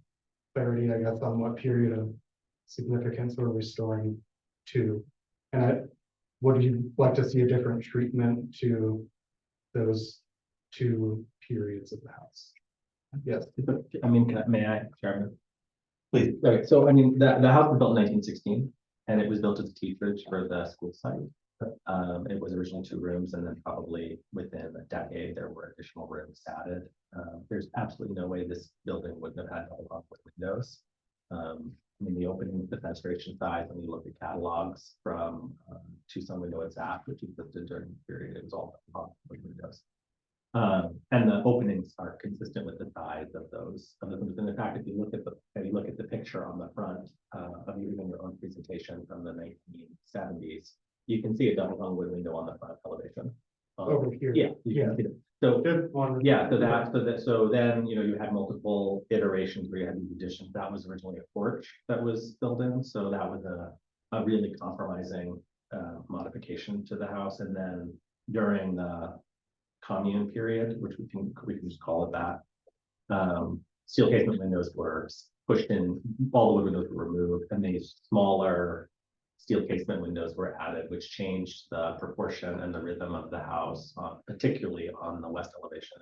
clarity, I guess, on what period of significance we're restoring to. And would you like to see a different treatment to those 2 periods of the house? Yes. I mean, may I, Chairman? Please. Okay, so I mean, the house was built in 1916, and it was built as a teachers for the school site. It was originally 2 rooms, and then probably within a decade, there were additional rooms added. There's absolutely no way this building wouldn't have had double hung with windows. I mean, the opening, the fenestration size, when you look at catalogs from Tucson Window and Zap, which existed during the period, it was all double hung with windows. And the openings are consistent with the size of those. And in fact, if you look at the picture on the front of your own presentation from the 1970s, you can see a double hung wood window on the front elevation. Over here. Yeah, you can see it. So Good one. yeah, so then you had multiple iterations where you had these additions. That was originally a porch that was built in, so that was a really compromising modification to the house. And then during the commune period, which we can just call it that, steel casement windows were pushed in, all the wood windows were removed, and these smaller steel casement windows were added, which changed the proportion and the rhythm of the house, particularly on the west elevation,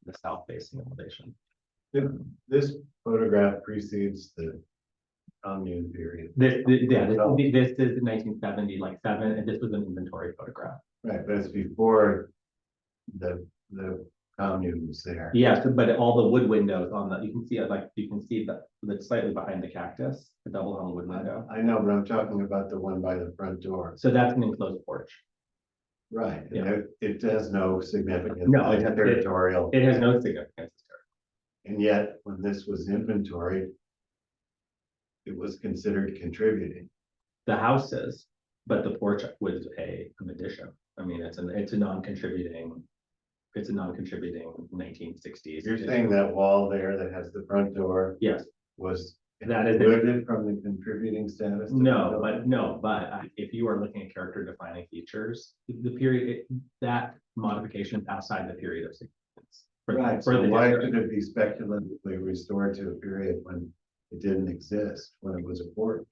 the south facing elevation. This photograph precedes the commune period. This is 1970, like 7, and this was an inventory photograph. Right, but it's before the commune was there. Yes, but all the wood windows on the, you can see that's slightly behind the cactus, the double hung wood window. I know, but I'm talking about the one by the front door. So that's an enclosed porch. Right, and Yeah. it has no significance. No, It's territorial. It has no significance. And yet, when this was inventoried, it was considered contributing. The house is, but the porch was an addition. I mean, it's a non-contributing 1960s. You're saying that wall there that has the front door Yes, was that is. excluded from the contributing status? to the No, building? but if you are looking at character defining features, the period, that modification is outside the period of significance. Right, so why should it be speculatively restored to a period when it didn't exist, when it was a porch?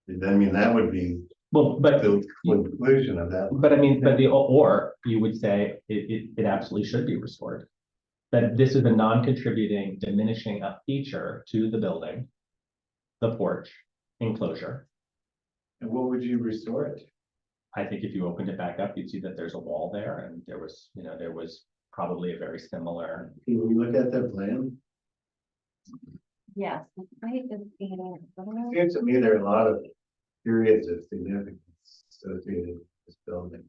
I mean, that would be Well, but, the conclusion of that. but I mean, but or you would say it absolutely should be restored. That this is a non-contributing, diminishing a feature to the building, the porch enclosure. And what would you restore it to? I think if you opened it back up, you'd see that there's a wall there and there was, there was probably a very similar. Can we look at that plan? Yes. the height is 80. Seems to me there are a lot of periods of significance associated with this building.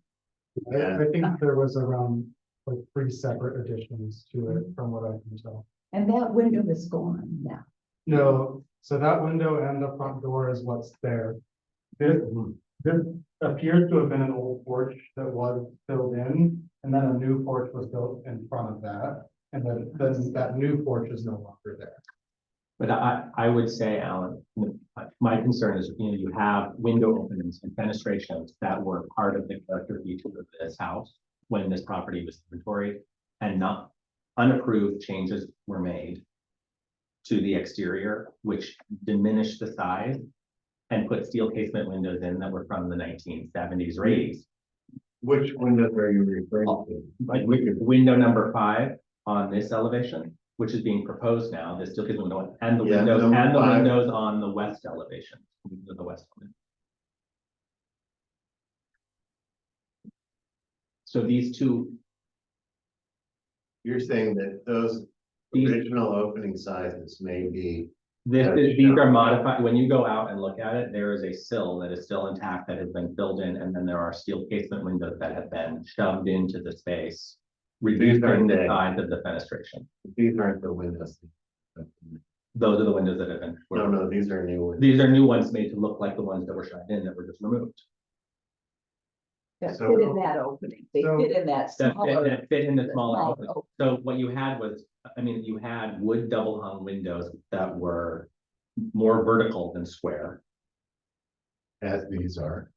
I think there was around like 3 separate additions to it from what I can tell. And that window is gone now. No, so that window and the front door is what's there. This appears to have been an old porch that was filled in, and then a new porch was built in front of that. And then that new porch is no longer there. But I would say, Alan, my concern is, you have window openings and fenestrations that were part of the character feature of this house when this property was inventory, and not unapproved changes were made to the exterior, which diminished the size and put steel casement windows in that were from the 1970s or 80s. Which windows are you referring to? Like window number 5 on this elevation, which is being proposed now, the steel casement window, and the Yeah, windows number and the 5. windows on the west elevation, the west one. So these two, You're saying that those These- original opening sizes may be, these are modified. When you go out and look at it, there is a sill that is still intact that has been filled in, and then there are steel casement windows that have been shoved into the space, reducing the they? size of the fenestration. these aren't the windows. Those are the windows that have been. No, these are new ones. These are new ones made to look like the ones that were shoved in that were just removed. That So- fit in that opening. They So- fit in that smaller. That fit in the smaller smaller opening. opening. So what you had was, you had wood double hung windows that were more vertical than square. As these are.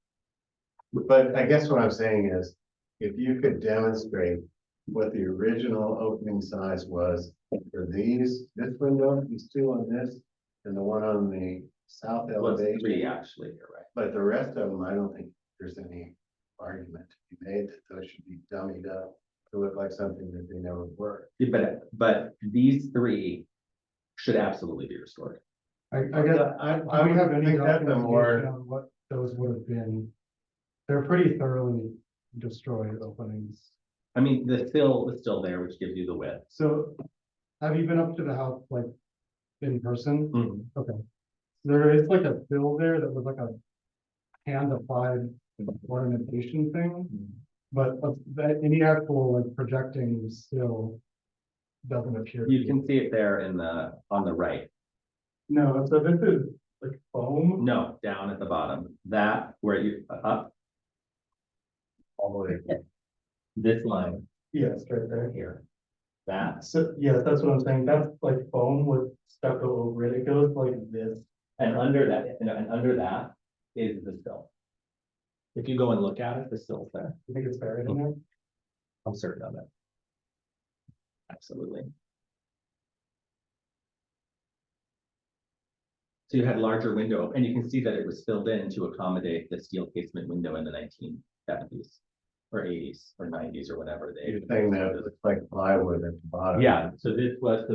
But I guess what I'm saying is, if you could demonstrate what the original opening size was for this window, these two on this, and the one on the south Well, it's 3 elevation. actually, you're right. But the rest of them, I don't think there's any argument to be made that those should be dummied up to look like something that they never were. Yeah, but these 3 should absolutely be restored. I guess, I do we have any think that's a documentation more, on what those would have been? They're pretty thoroughly destroyed openings. The sill is still there, which gives you the width. So have you been up to the house like in person? Mhm. There is like a bill there that was like a hand applied ornamentation thing, but any actual like projecting still doesn't appear. You can see it there on the right. No, so this is like foam. No, down at the bottom. That where you up all the way. this line Yes, right there. here. That So, yes, that's what I'm saying. That's like foam with stucco over it. It goes like this. and under that is the sill. If you go and look at it, the sill's there. You think it's buried in there? I'm certain of it. Absolutely. So you had larger window, and you can see that it was filled in to accommodate the steel casement window in the 1970s or 80s or 90s or whatever You're they. saying that it looks like plywood at the bottom. Yeah, so this was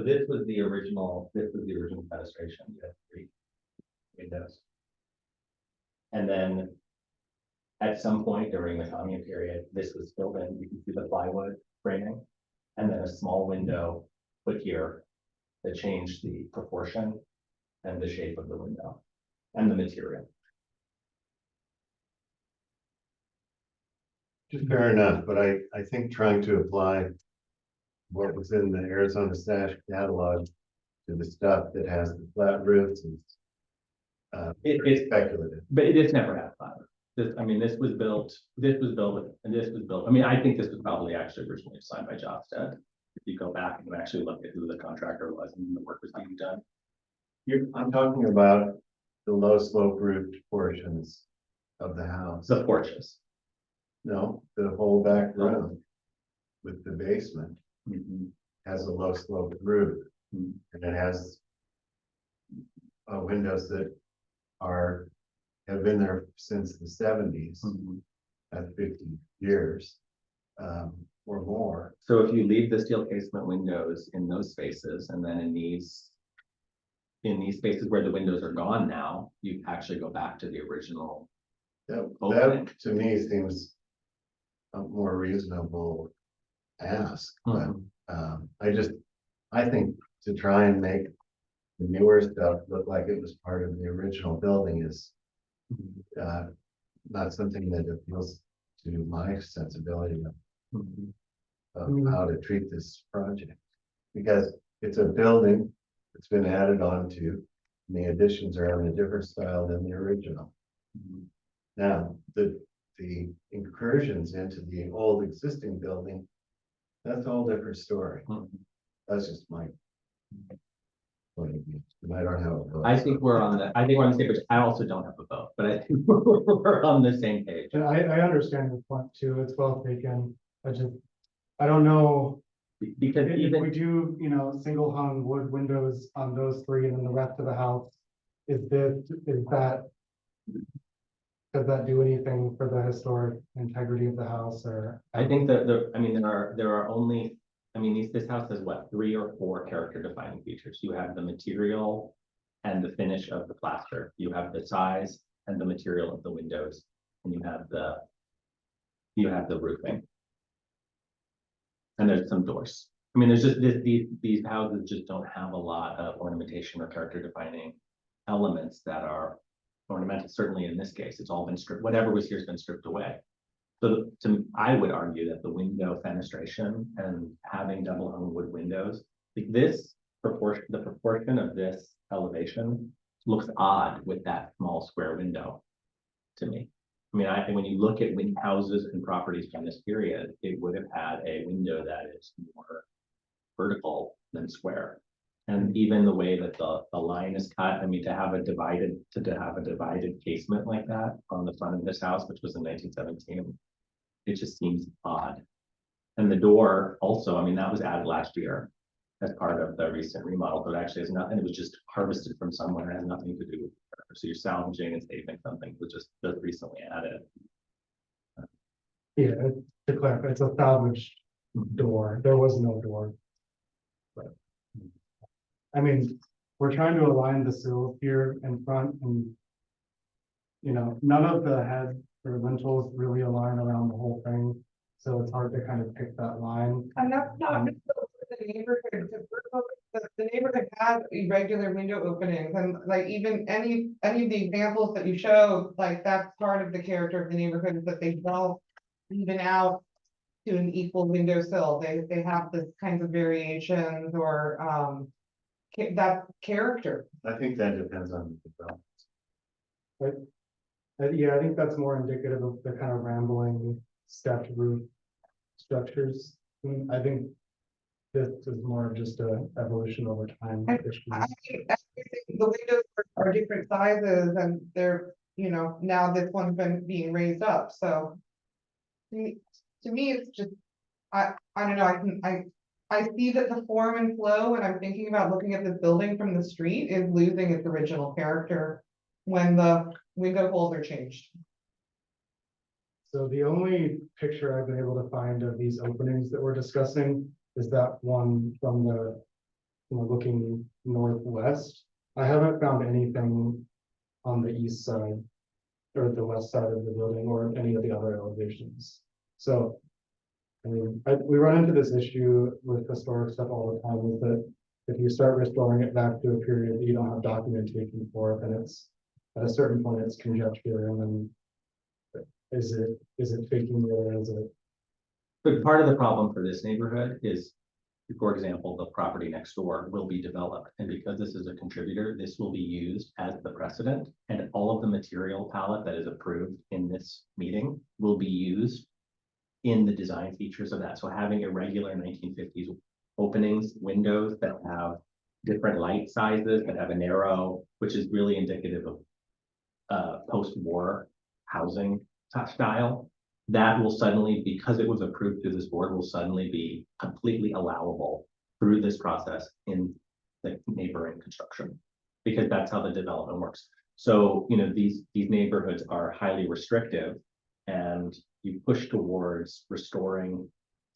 the original fenestration. You had 3 windows. And then at some point during the commune period, this was filled in. You can see the plywood framing, and then a small window put here that changed the proportion and the shape of the window and the material. Fair enough, but I think trying to apply what was in the Arizona Stash catalog to the stuff that has the flat roofs is It's speculative. But it just never had fiber. This was built, I think this was probably actually originally designed by Jobstead. If you go back and you actually look at who the contractor was and the work was being done. I'm talking about the low slope roofed portions of the house. The porches. No, the whole back room with the basement Mhm. has a low sloped roof. Mhm. And it has windows that are have been there since the 70s, at 50 years, or more. So if you leave the steel casement windows in those spaces, and then in these spaces where the windows are gone now, you actually go back to the original. That to me seems a more reasonable ask, but I think to try and make the newer stuff look like it was part of the original building is not something that appeals to my sensibility of how to treat this project. Because it's a building that's been added on to, and the additions are in a different style than the original. Now, the incursions into the old existing building, that's a whole different story. That's just my point of view. And I don't have a vote. I think we're on the same page. I also don't have a vote, but I think we're on the same page. And I understand your point too, it's well taken, I don't know. Because If even we do, single hung wood windows on those three and then the rest of the house, does that do anything for the historic integrity of the house or? I think that there are only, this house has what, 3 or 4 character defining features. You have the material and the finish of the plaster. You have the size and the material of the windows, and you have the roofing. And there's some doors. There's just these houses just don't have a lot of ornamentation or character defining elements that are ornamental. Certainly in this case, it's all been stripped. Whatever was here has been stripped away. So I would argue that the window fenestration and having double hung wood windows, like the proportion of this elevation looks odd with that small square window to me. I think when you look at houses and properties from this period, it would have had a window that is more vertical than square. And even the way that the line is cut, to have a divided casement like that on the front of this house, which was in 1917, it just seems odd. And the door also, that was added last year as part of the recent remodel, but actually has nothing, it was just harvested from somewhere, it has nothing to do with it. So you're salvaging and saving something that just recently added. Yeah, to clarify, it's a salvaged door. There was no door. But we're trying to align the sills here in front and none of the heads or lintels really align around the whole thing. So it's hard to kind of pick that line. And that's not just the neighborhood, because the neighborhood has irregular window openings, and like even any of the examples that you showed, like that's part of the character of the neighborhood, is that they don't even out to an equal windowsill. They have this kinds of variations or that character. I think that depends on the development. Yeah, I think that's more indicative of the kind of rambling stepped roof structures. I think this is more of just a evolution over time. I think the windows are different sizes, and they're, now this one's been being raised up, so to me, it's just, I don't know, I see that the form and flow when I'm thinking about looking at this building from the street is losing its original character when the window holes are changed. So the only picture I've been able to find of these openings that we're discussing is that one from the, looking northwest. I haven't found anything on the east side or the west side of the building or any of the other elevations. So, we run into this issue with historic stuff all the time, is that if you start restoring it back to a period that you don't have documentation for, then it's at a certain point it's conjecture, and then is it faking it or is it? But part of the problem for this neighborhood is, for example, the property next door will be developed. And because this is a contributor, this will be used as the precedent, and all of the material palette that is approved in this meeting will be used in the design features of that. So having irregular 1950s openings, windows that have different light sizes, that have a narrow, which is really indicative of post-war housing style, that will suddenly, because it was approved through this board, will suddenly be completely allowable through this process in the neighboring construction, because that's how the development works. So, you know, these neighborhoods are highly restrictive. And you push towards restoring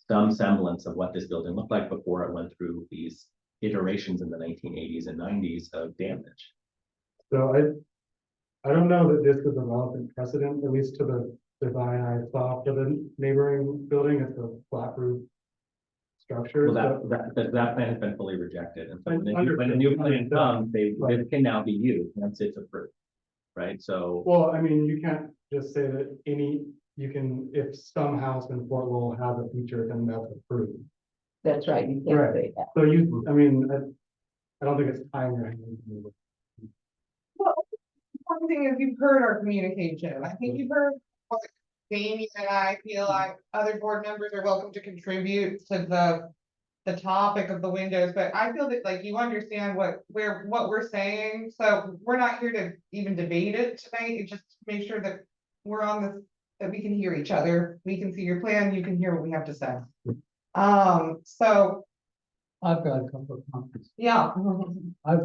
some semblance of what this building looked like before it went through these iterations in the 1980s and 90s of damage. So I don't know that this is a relevant precedent, at least to the design I saw for the neighboring building. It's a flat roof structure. Well, so- that plan has been fully rejected. And so when a Understood. new plan comes, Right. this can now be used once it's approved. Right? So, Well, I mean, you can't just say that you can, if some house in Fort Lowell has a feature, then that's approved. That's right, you Right. can't say that. So I mean, I don't think it's time or anything. Well, one thing is you've heard our communication. I think you've heard what Jamie and I feel like other board members are welcome to contribute to the topic of the windows, but I feel that like you understand what we're saying. So we're not here to even debate it tonight. It's just make sure that we're on this, that we can hear each other. We can see your plan, you can hear what we have to say. So, I've got a couple of comments. yeah. I've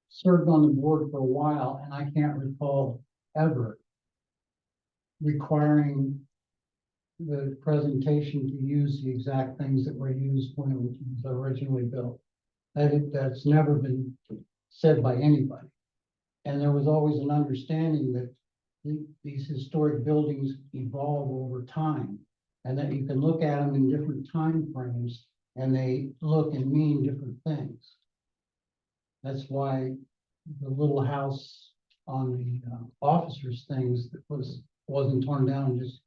served on the board for a while and I can't recall ever requiring the presentation to use the exact things that were used when it was originally built. That's never been said by anybody. And there was always an understanding that these historic buildings evolve over time and that you can look at them in different time frames and they look and mean different things. That's why the little house on the officers' things that wasn't torn down and just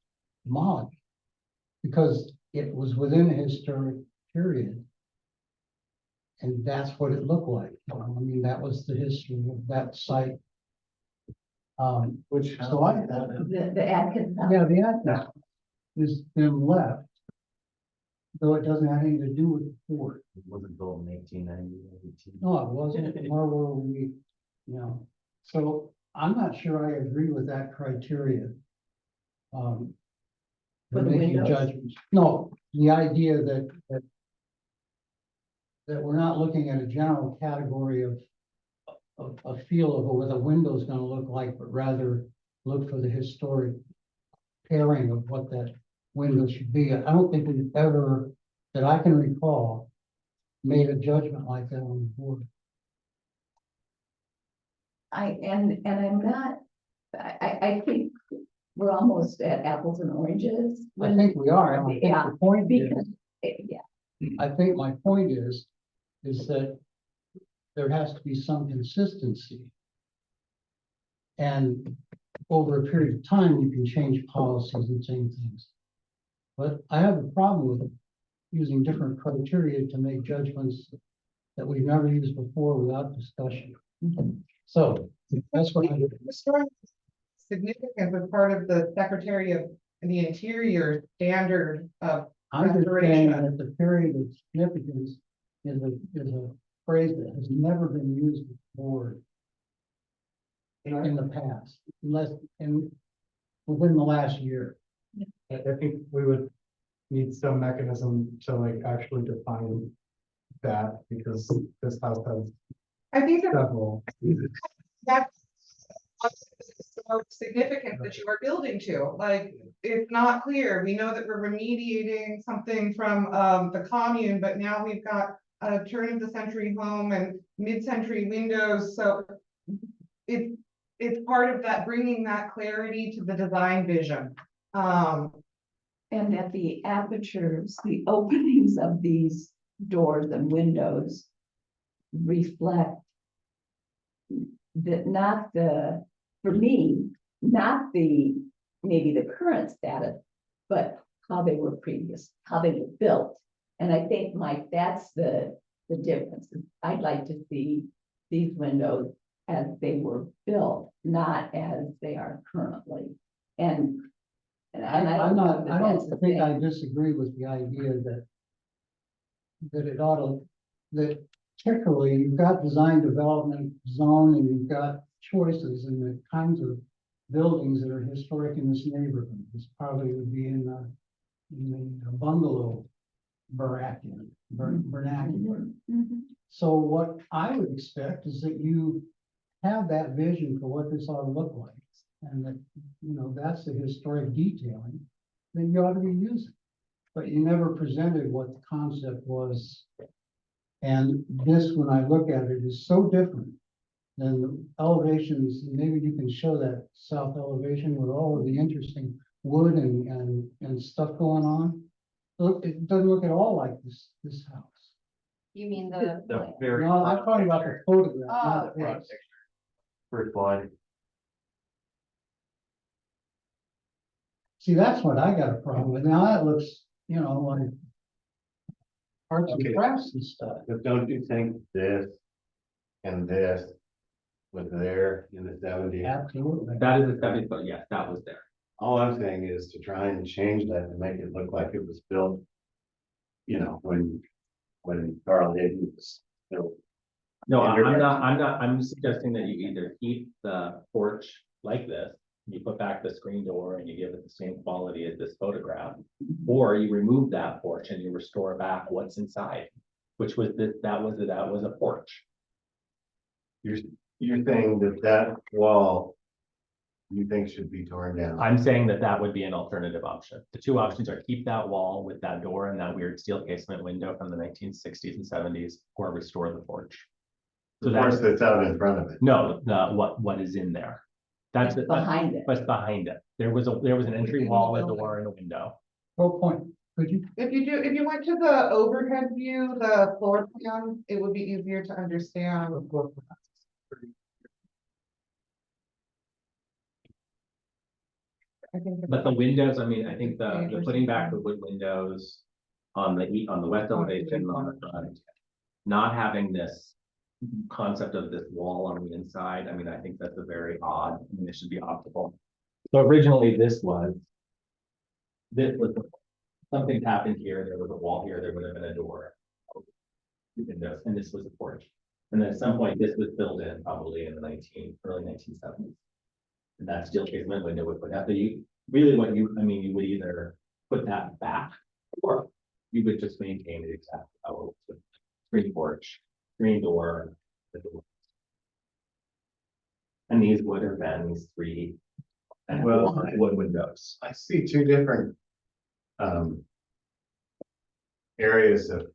demolished. Because it was within a historic period. And that's what it looked like. I mean, that was the history of that site. Which. So I, The Atkins. yeah, the Atkins is then left. Though it doesn't have anything to do with the fort. It wasn't built in 1890. No, it wasn't, nor were we, so I'm not sure I agree with that criteria. For the Making windows? judgments. No, the idea that we're not looking at a general category of a feel of what a window is gonna look like, but rather look for the historic pairing of what that window should be. I don't think we've ever, that I can recall, made a judgment like that on the board. And I'm not, I think we're almost at apples and oranges. I think we are, and I think Yeah, the point is, Because, yeah, I think my point is that there has to be some consistency. And over a period of time, you can change policies and change things. But I have a problem with using different criteria to make judgments that we've never used before without discussion. So that's what I do. Historic significance as part of the Secretary of the Interior standard of I'm just saying restoration. that the period of significance is a phrase that has never been used before in the past, unless within the last year. I think we would need some mechanism to like actually define that, because this house has I think that several. that's so significant that you are building to, like, it's not clear. We know that we're remediating something from the commune, but now we've got a turn of the century home and mid-century windows, so it's part of that, bringing that clarity to the design vision. and that the apertures, the openings of these doors and windows reflect that, not the, for me, not the, maybe the current status, but how they were previous, how they were built. And I think, Mike, that's the difference. I'd like to see these windows as they were built, not as they are currently. And I I'm don't know not, that I that's don't the think thing. I disagree with the idea that it ought to, that particularly you've got design development zone and you've got choices in the kinds of buildings that are historic in this neighborhood. This probably would be in the bungalow vernacular. Mhm. So what I would expect is that you have that vision for what this ought to look like. And that, you know, that's the historic detailing, then you ought to be using. But you never presented what the concept was. And this, when I look at it, is so different than the elevations. Maybe you can show that south elevation with all of the interesting wood and stuff going on. Look, it doesn't look at all like this house. You mean the, The very. No, I'm talking about the photograph, not Oh, this. First slide. See, that's what I got a problem with. Now that looks, you know, like arts Okay. and crafts and stuff. But don't you think this and this was there in the 70s? Absolutely. That is a 70s, but yes, that was there. All I'm saying is to try and change that to make it look like it was built, you know, when Carl Hayden was built. No, I'm suggesting that you either keep the porch like this, you put back the screen door and you give it the same quality as this photograph. Or you remove that porch and you restore back what's inside, which was that was a porch. You're saying that wall you think should be torn down? I'm saying that would be an alternative option. The two options are keep that wall with that door and that weird steel casement window from the 1960s and 70s, or restore the porch. The porch that's out in front of it. No, what is in there. That's It's behind it. What's behind it. There was an entry wall, a door and a window. Full point. Could you? If you went to the overhead view, the floor plan, it would be easier to understand. I think. But the windows, I mean, I think the putting back the wood windows on the west elevation on the front, not having this concept of this wall on the inside, I mean, I think that's a very odd, I mean, it should be optical. So originally this was something happened here, there was a wall here, there would have been a door. Windows, and this was a porch. And then at some point, this was filled in probably in the early 1970s. And that steel casement window would put that, but you would either put that back or you would just maintain it exactly how it was. Screen porch, screen door, the door. And these would have been these three wood windows. I see two different areas of,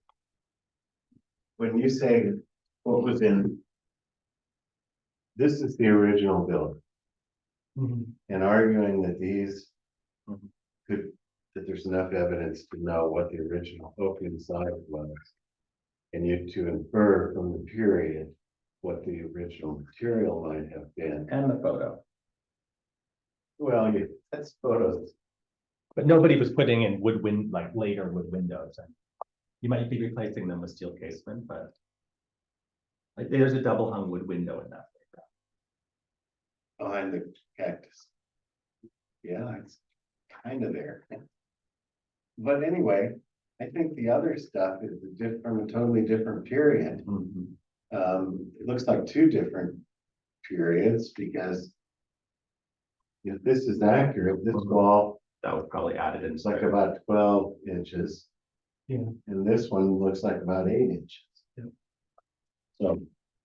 when you say what was in, this is the original building. And arguing that these that there's enough evidence to know what the original open side was. And you to infer from the period what the original material might have been. And the photo. Well, that's photos. But nobody was putting in later wood windows. And you might be replacing them with steel casement, but like there's a double hung wood window in that. Behind the cactus. Yeah, it's kind of there. But anyway, I think the other stuff is from a totally different period. It looks like two different periods because if this is accurate, this wall That was probably added in. is like about 12 inches. Yeah. And this one looks like about 8 inches. Yeah. So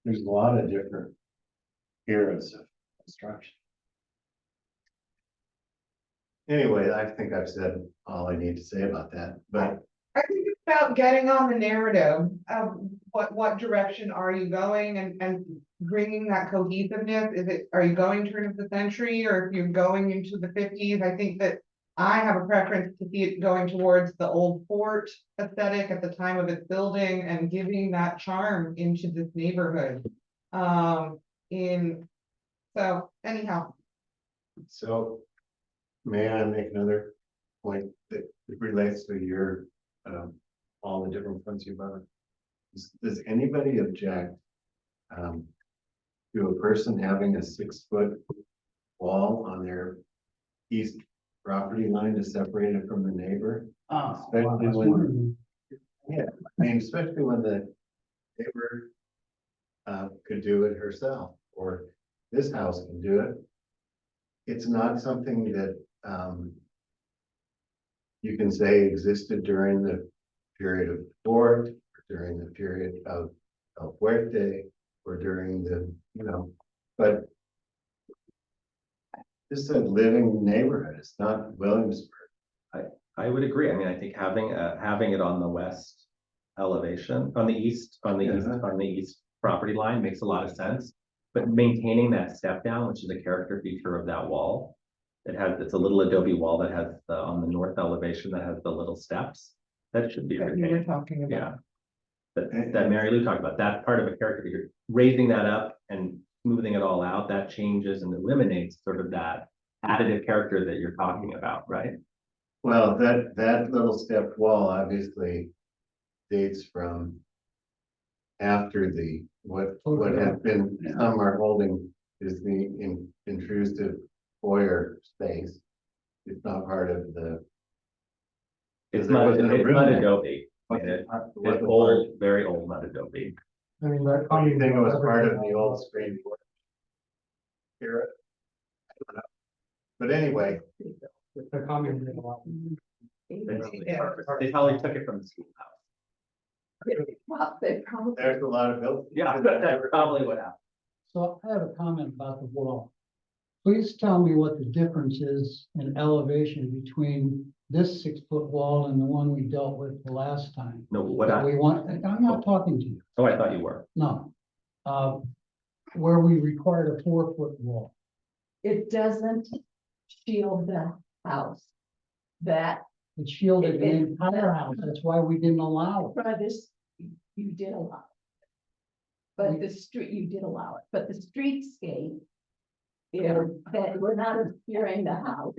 there's a lot of different eras of construction. Anyway, I think I've said all I need to say about that, but I think it's about getting on the narrative of what direction are you going and bringing that cohesiveness. Are you going turn of the century, or if you're going into the 50s? I think that I have a preference to see it going towards the old fort aesthetic at the time of its building and giving that charm into this neighborhood. So anyhow. so may I make another point that relates to your all the different points you brought up? Does anybody object to a person having a 6-foot wall on their east property line to separate it from the neighbor? Especially when, yeah, I mean, especially when the neighbor could do it herself, or this house can do it. It's not something that you can say existed during the period of Fort, or during the period of El Fuerte, or during the, but this is a living neighborhood, it's not Williamsburg. I would agree. I mean, I think having it on the west elevation, on the east property line makes a lot of sense. But maintaining that step down, which is a character feature of that wall, it's a little adobe wall that has on the north elevation that has the little steps. That should be That you were retained. talking Yeah. about. That Mary Lou talked about, that's part of a character feature. Raising that up and smoothing it all out, that changes and eliminates sort of that additive character that you're talking about, right? Well, that little stepped wall obviously dates from after what has been, some are holding is the intrusive foyer space. It's not part of the. It's there not, wasn't a it's room not there. Adobe. I mean, It It's wasn't part- old, very old, not Adobe. I mean, that. I think it was part of the old screen. Era. I don't know. But anyway, The commune did a lot. They probably took it from the schoolhouse. Well, they probably. there's a lot of buildings. Yeah, that's probably what happened. So I have a comment about the wall. Please tell me what the difference is in elevation between this 6-foot wall and the one we dealt with the last time. No, what That we I, want, I'm not talking to you, oh, I thought you were. no. Where we required a 4-foot wall. It doesn't shield the house. That, It shielded the entire house, that's why we didn't allow it. for this, you did allow. it. But the street, you did allow it, but the streetscape. Is that we're not obscuring the house.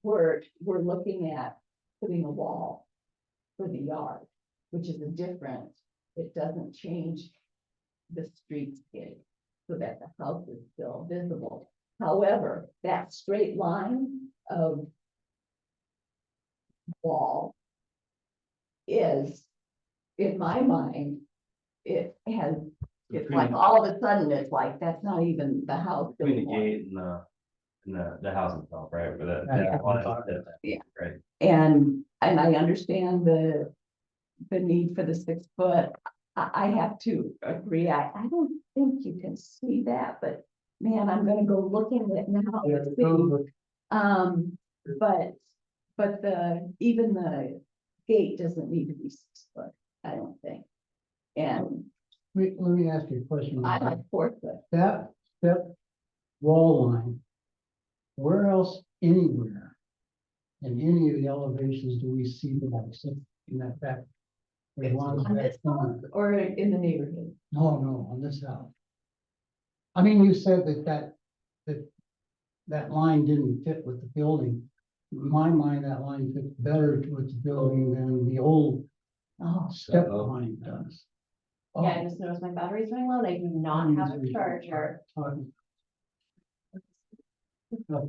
We're looking at putting a wall for the yard, which is a different, it doesn't change the streetscape so that the house is still visible. However, that straight line of wall is, in my mind, it has, it's like all of a sudden, it's like, that's not even the house. Between the anymore. gate and the house itself, right? But Yeah. Right. And I understand the need for the 6 foot. I have to agree, I don't think you can see that, but man, I'm gonna go look at it now. Yeah, to the see. code look- But even the gate doesn't need to be 6 foot, I don't think. And Let me ask you a question. I like 4 foot. That wall line, where else, anywhere, in any of the elevations do we see that, except in that back? There's one On this back corner. house or in the neighborhood. No, on this house. I mean, you said that line didn't fit with the building. In my mind, that line fits better with the building than the old Oh, step line does. Yeah, I just noticed my battery's running low and I do not have a charger, I'm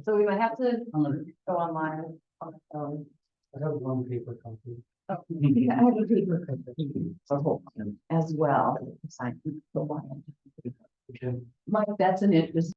so we might have to gonna- go online on the phone. I have one paper copy. yeah, I have a paper as well. Mike, that's an interesting.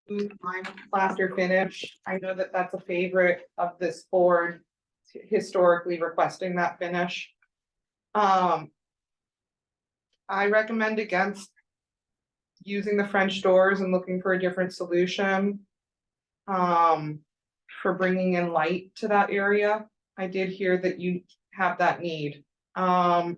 lime plaster finish. I know that that's a favorite of this board, historically requesting that finish. I recommend against using the French doors and looking for a different solution. For bringing in light to that area. I did hear that you have that need. I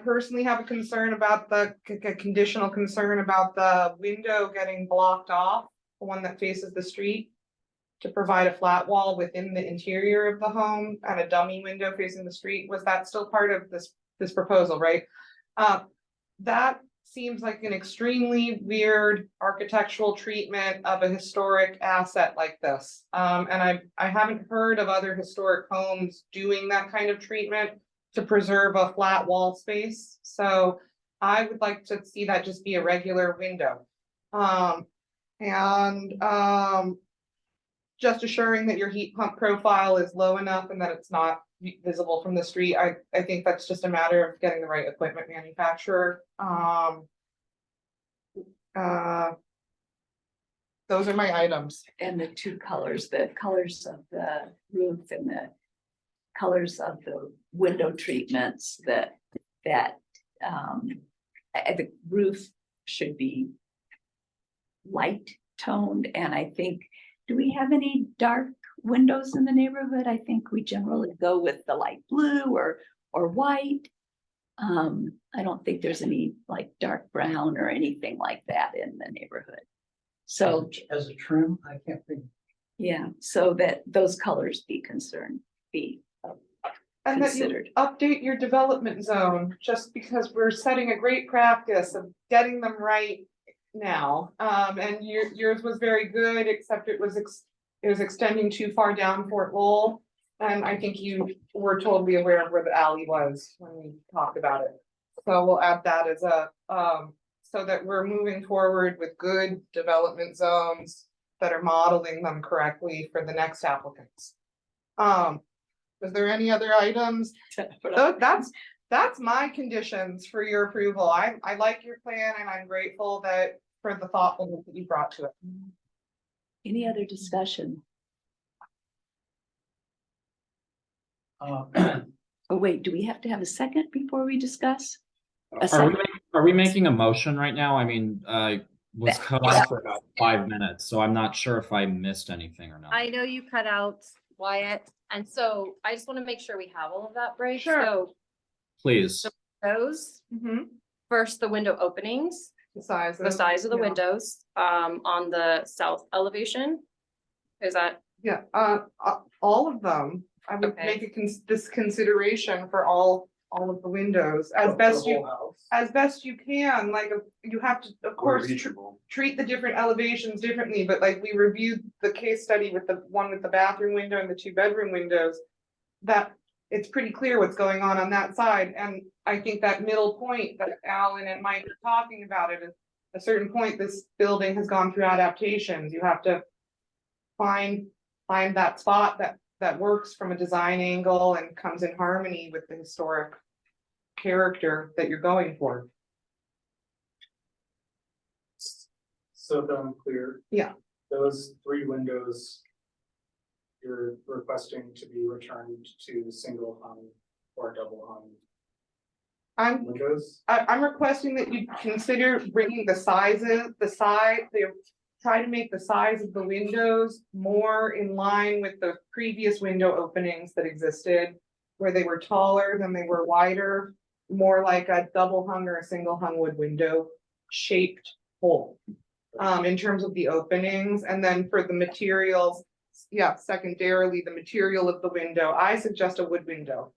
personally have a concern about the conditional concern about the window getting blocked off, the one that faces the street, to provide a flat wall within the interior of the home and a dummy window facing the street. Was that still part of this proposal, right? That seems like an extremely weird architectural treatment of a historic asset like this. And I haven't heard of other historic homes doing that kind of treatment to preserve a flat wall space. So I would like to see that just be a regular window. Just assuring that your heat pump profile is low enough and that it's not visible from the street. I think that's just a matter of getting the right equipment manufacturer. Those are my items. And the two colors, the colors of the roof and the colors of the window treatments, the roof should be light toned. And I think, do we have any dark windows in the neighborhood? I think we generally go with the light blue or white. I don't think there's any like dark brown or anything like that in the neighborhood. So As a trim, I can't think. yeah, so that those colors be And that you considered. update your development zone, just because we're setting a great practice of getting them right now. And yours was very good, except it was extending too far down Fort Lowell. And I think you were totally aware of where the alley was when we talked about it. So we'll add that as a, so that we're moving forward with good development zones that are modeling them correctly for the next applicants. Was there any other items? That's my conditions for your approval. I like your plan and I'm grateful that for the thoughtfulness that you brought to it. Any other discussion? Oh, wait, do we have to have a second before we discuss? Are we making a motion right now? I mean, I was cut off for about 5 minutes, so I'm not sure if I missed anything or not. I know you cut out Wyatt, and so I just want to make sure we have all of that, Bryce. Sure. So Please. those, first, the window openings, The size the yeah. windows, on the south elevation. Is that, Yeah, all of them. I would Okay. make this consideration for all of the windows as best you can, like, you have to, of course, treat the different elevations differently, but like we reviewed the case study with the one with the bathroom window and the 2-bedroom windows. That it's pretty clear what's going on that side, and I think that middle point that Alan and Mike are talking about it, at a certain point, this building has gone through adaptations. You have to find that spot that works from a design angle and comes in harmony with the historic character that you're going for. So that I'm clear. Yeah. Those 3 windows. You're requesting to be returned to single hung or double hung windows? I'm requesting that you consider bringing try to make the size of the windows more in line with the previous window openings that existed, where they were taller than they were wider, more like a double hung or a single hung wood window shaped hole. In terms of the openings, and then for the materials, yeah, secondarily, the material of the window, I suggest a wood window.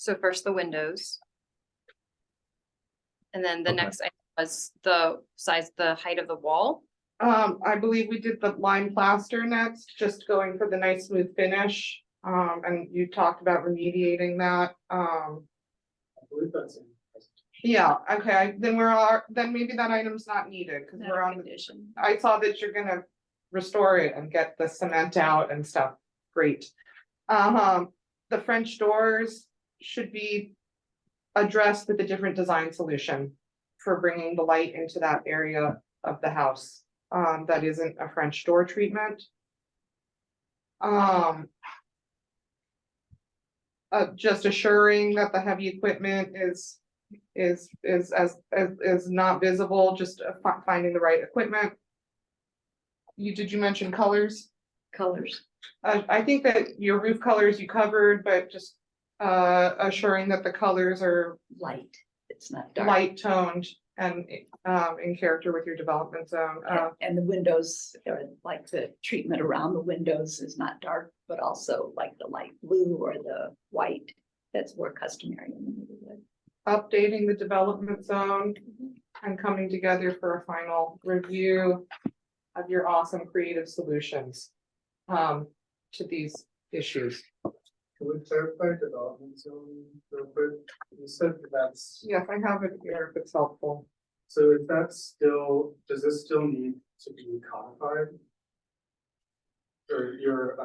so first the windows. And then the Okay. next item was the size, the height of the wall. I believe we did the lime plaster next, just going for the nice smooth finish. And you talked about remediating that. I believe that's in. Yeah, okay, then then maybe that item's not needed, because we're on the Condition. I saw that you're gonna restore it and get the cement out and stuff. Great. the French doors should be addressed with a different design solution for bringing the light into that area of the house, that isn't a French door treatment. Just assuring that the heavy equipment is not visible, just finding the right equipment. Did you mention colors? Colors. I think that your roof colors you covered, but just assuring that the colors are Light, it's not dark. light toned and in character with your development zone. And the windows, or like the treatment around the windows is not dark, but also like the light blue or the white. That's more customary in the neighborhood. Updating the development zone and coming together for a final review of your awesome creative solutions to these issues. Can we clarify development zone real quick? You said that's, Yes, I have it here if it's helpful. so if that's still, does this still need to be codified? Or your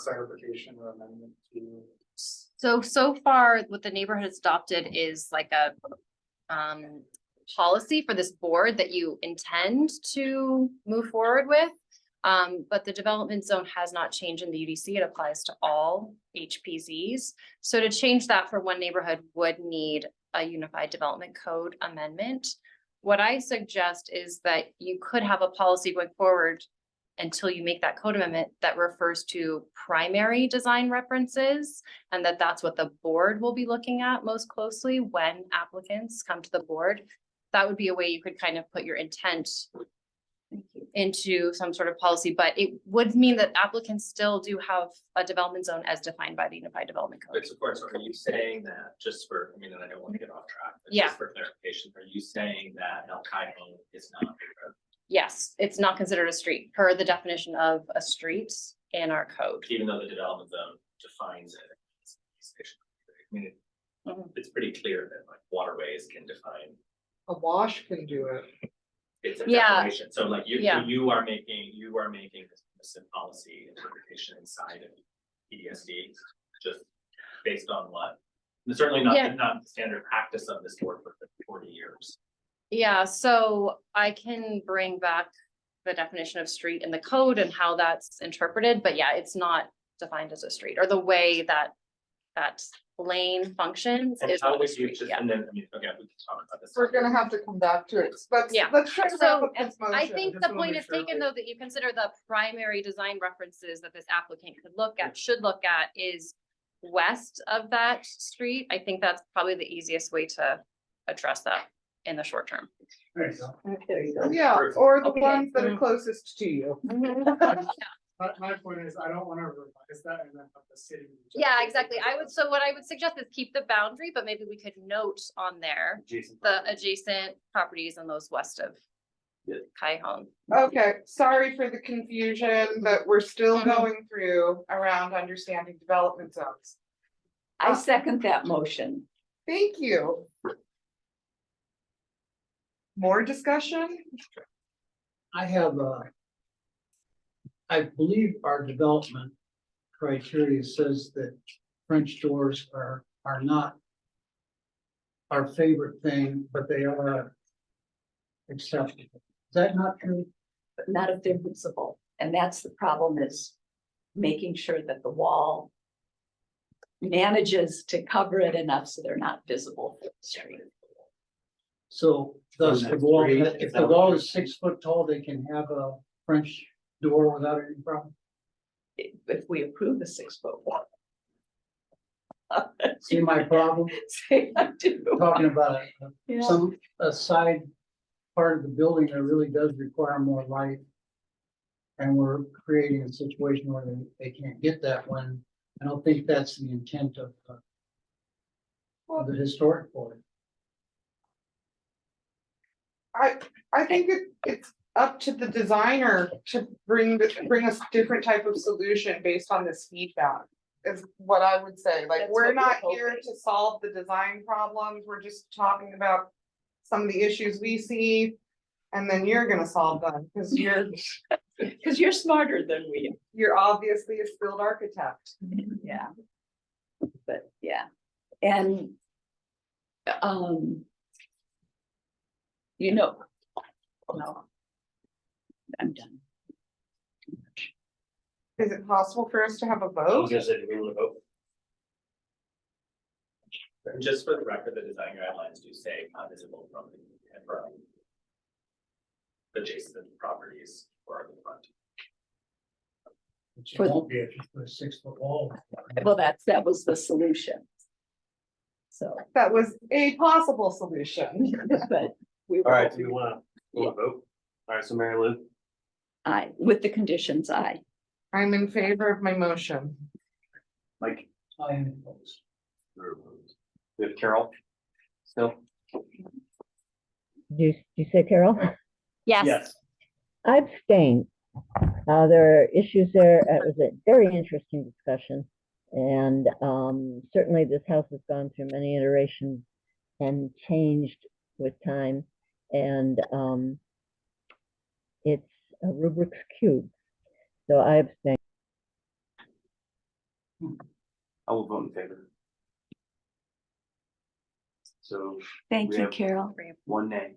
clarification or amendment to? So far, what the neighborhood has adopted is like a policy for this board that you intend to move forward with. But the development zone has not changed in the UDC. It applies to all HPZs. So to change that for one neighborhood would need a unified development code amendment. What I suggest is that you could have a policy going forward until you make that code amendment that refers to primary design references, and that's what the board will be looking at most closely when applicants come to the board. That would be a way you could kind of put your intent into some sort of policy, but it would mean that applicants still do have a development zone as defined by the Unified Development Code. But of course, are you saying that just for, I mean, and I don't want to get off track, but Yeah. just for clarification, are you saying that El Cajon is not? Yes, it's not considered a street per the definition of a street in our code. Even though the development zone defines it? I mean, it's pretty clear that like waterways can define. A wash can do it. It's a Yeah. definition, so like Yeah. you are making this policy interpretation inside of PDSD, just based on what? And certainly not, Yeah. not the standard practice of this board for 40 years. Yeah, so I can bring back the definition of street in the code and how that's interpreted, but yeah, it's not defined as a street, or the way that lane functions And is how not a would you street, just, yeah. and then, I mean, okay, we can talk about this. We're gonna have to come back to it. Yeah. Let's try to wrap So up this I motion. think just the wanna point make is sure, taken like- though, that you consider the primary design references that this applicant could look at, should look at is west of that street. I think that's probably the easiest way to address that in the short term. There you go. There you go. Yeah, or the Okay. ones that are closest to you. My point is, I don't want to revise that and then have the city. Yeah, exactly. So what I would suggest is keep the boundary, but maybe we could note on there Jason. the adjacent properties and those west of Yeah. Cajon. Okay, sorry for the confusion that we're still Mhm. going through around understanding development zones. I second that motion. Thank you. More discussion? I have I believe our development criteria says that French doors are not our favorite thing, but they are acceptable. Is that not true? But not if they're visible. And that's the problem, is making sure that the wall manages to cover it enough so they're not visible from the street. So thus the that's wall, great. if the wall is 6 foot tall, they can have a French door without any problem. If we approve the 6-foot wall. See my problem? Say I do. Talking about Yeah. a side part of the building that really does require more light. And we're creating a situation where they can't get that when, I don't think that's the intent of the historic board. I think it's up to the designer to bring us different type of solution based on this feedback. Is what I would say, like, That's we're what not we're here hoping. to solve the design problems, we're just talking about some of the issues we see. And then you're gonna solve them, because Because you're smarter than we you're obviously a skilled architect. are. Yeah. And, you know, no, I'm done. Is it possible for us to have a I was vote? gonna say, do we want to vote? Just for the record, the design guidelines do say not visible from adjacent properties or the front. It won't be if you put a 6-foot wall. Well, that was the solution. So, That was a possible solution. but we All right, were, do we want to vote? All right, so Mary Lou, with the conditions, I'm in favor of my motion. Mike, I am opposed. we have Carol. Still? Did you say Carol? Yes. I abstained. There are issues there. It was a very interesting discussion. And certainly this house has gone through many iterations and changed with time. And it's a Rubik's Cube. So I abstain. I will vote in favor. So thank We you, have- Carol. one nay.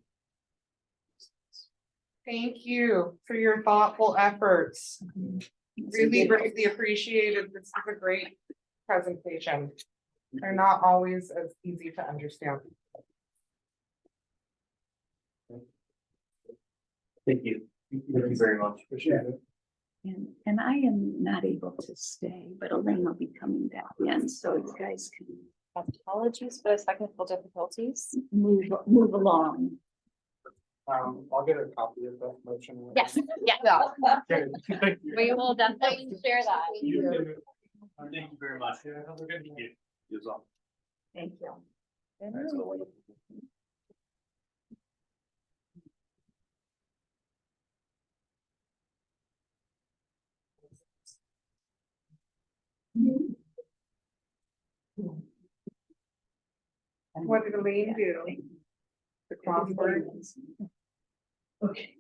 Thank you for your thoughtful efforts. Really greatly appreciated. This is a great presentation. They're not always as easy to understand. Thank you. Thank you very much. Appreciate it. And I am not able to stay, but Elaine will be coming back in, so you guys can Apologies for the technical difficulties. move along. I'll get a copy of that motion. Yes, yeah. Okay, thank you. We will definitely share that. Thank you very much. Yeah, have a good night. You as well. Thank you. What did Elaine do? The crossword? Okay.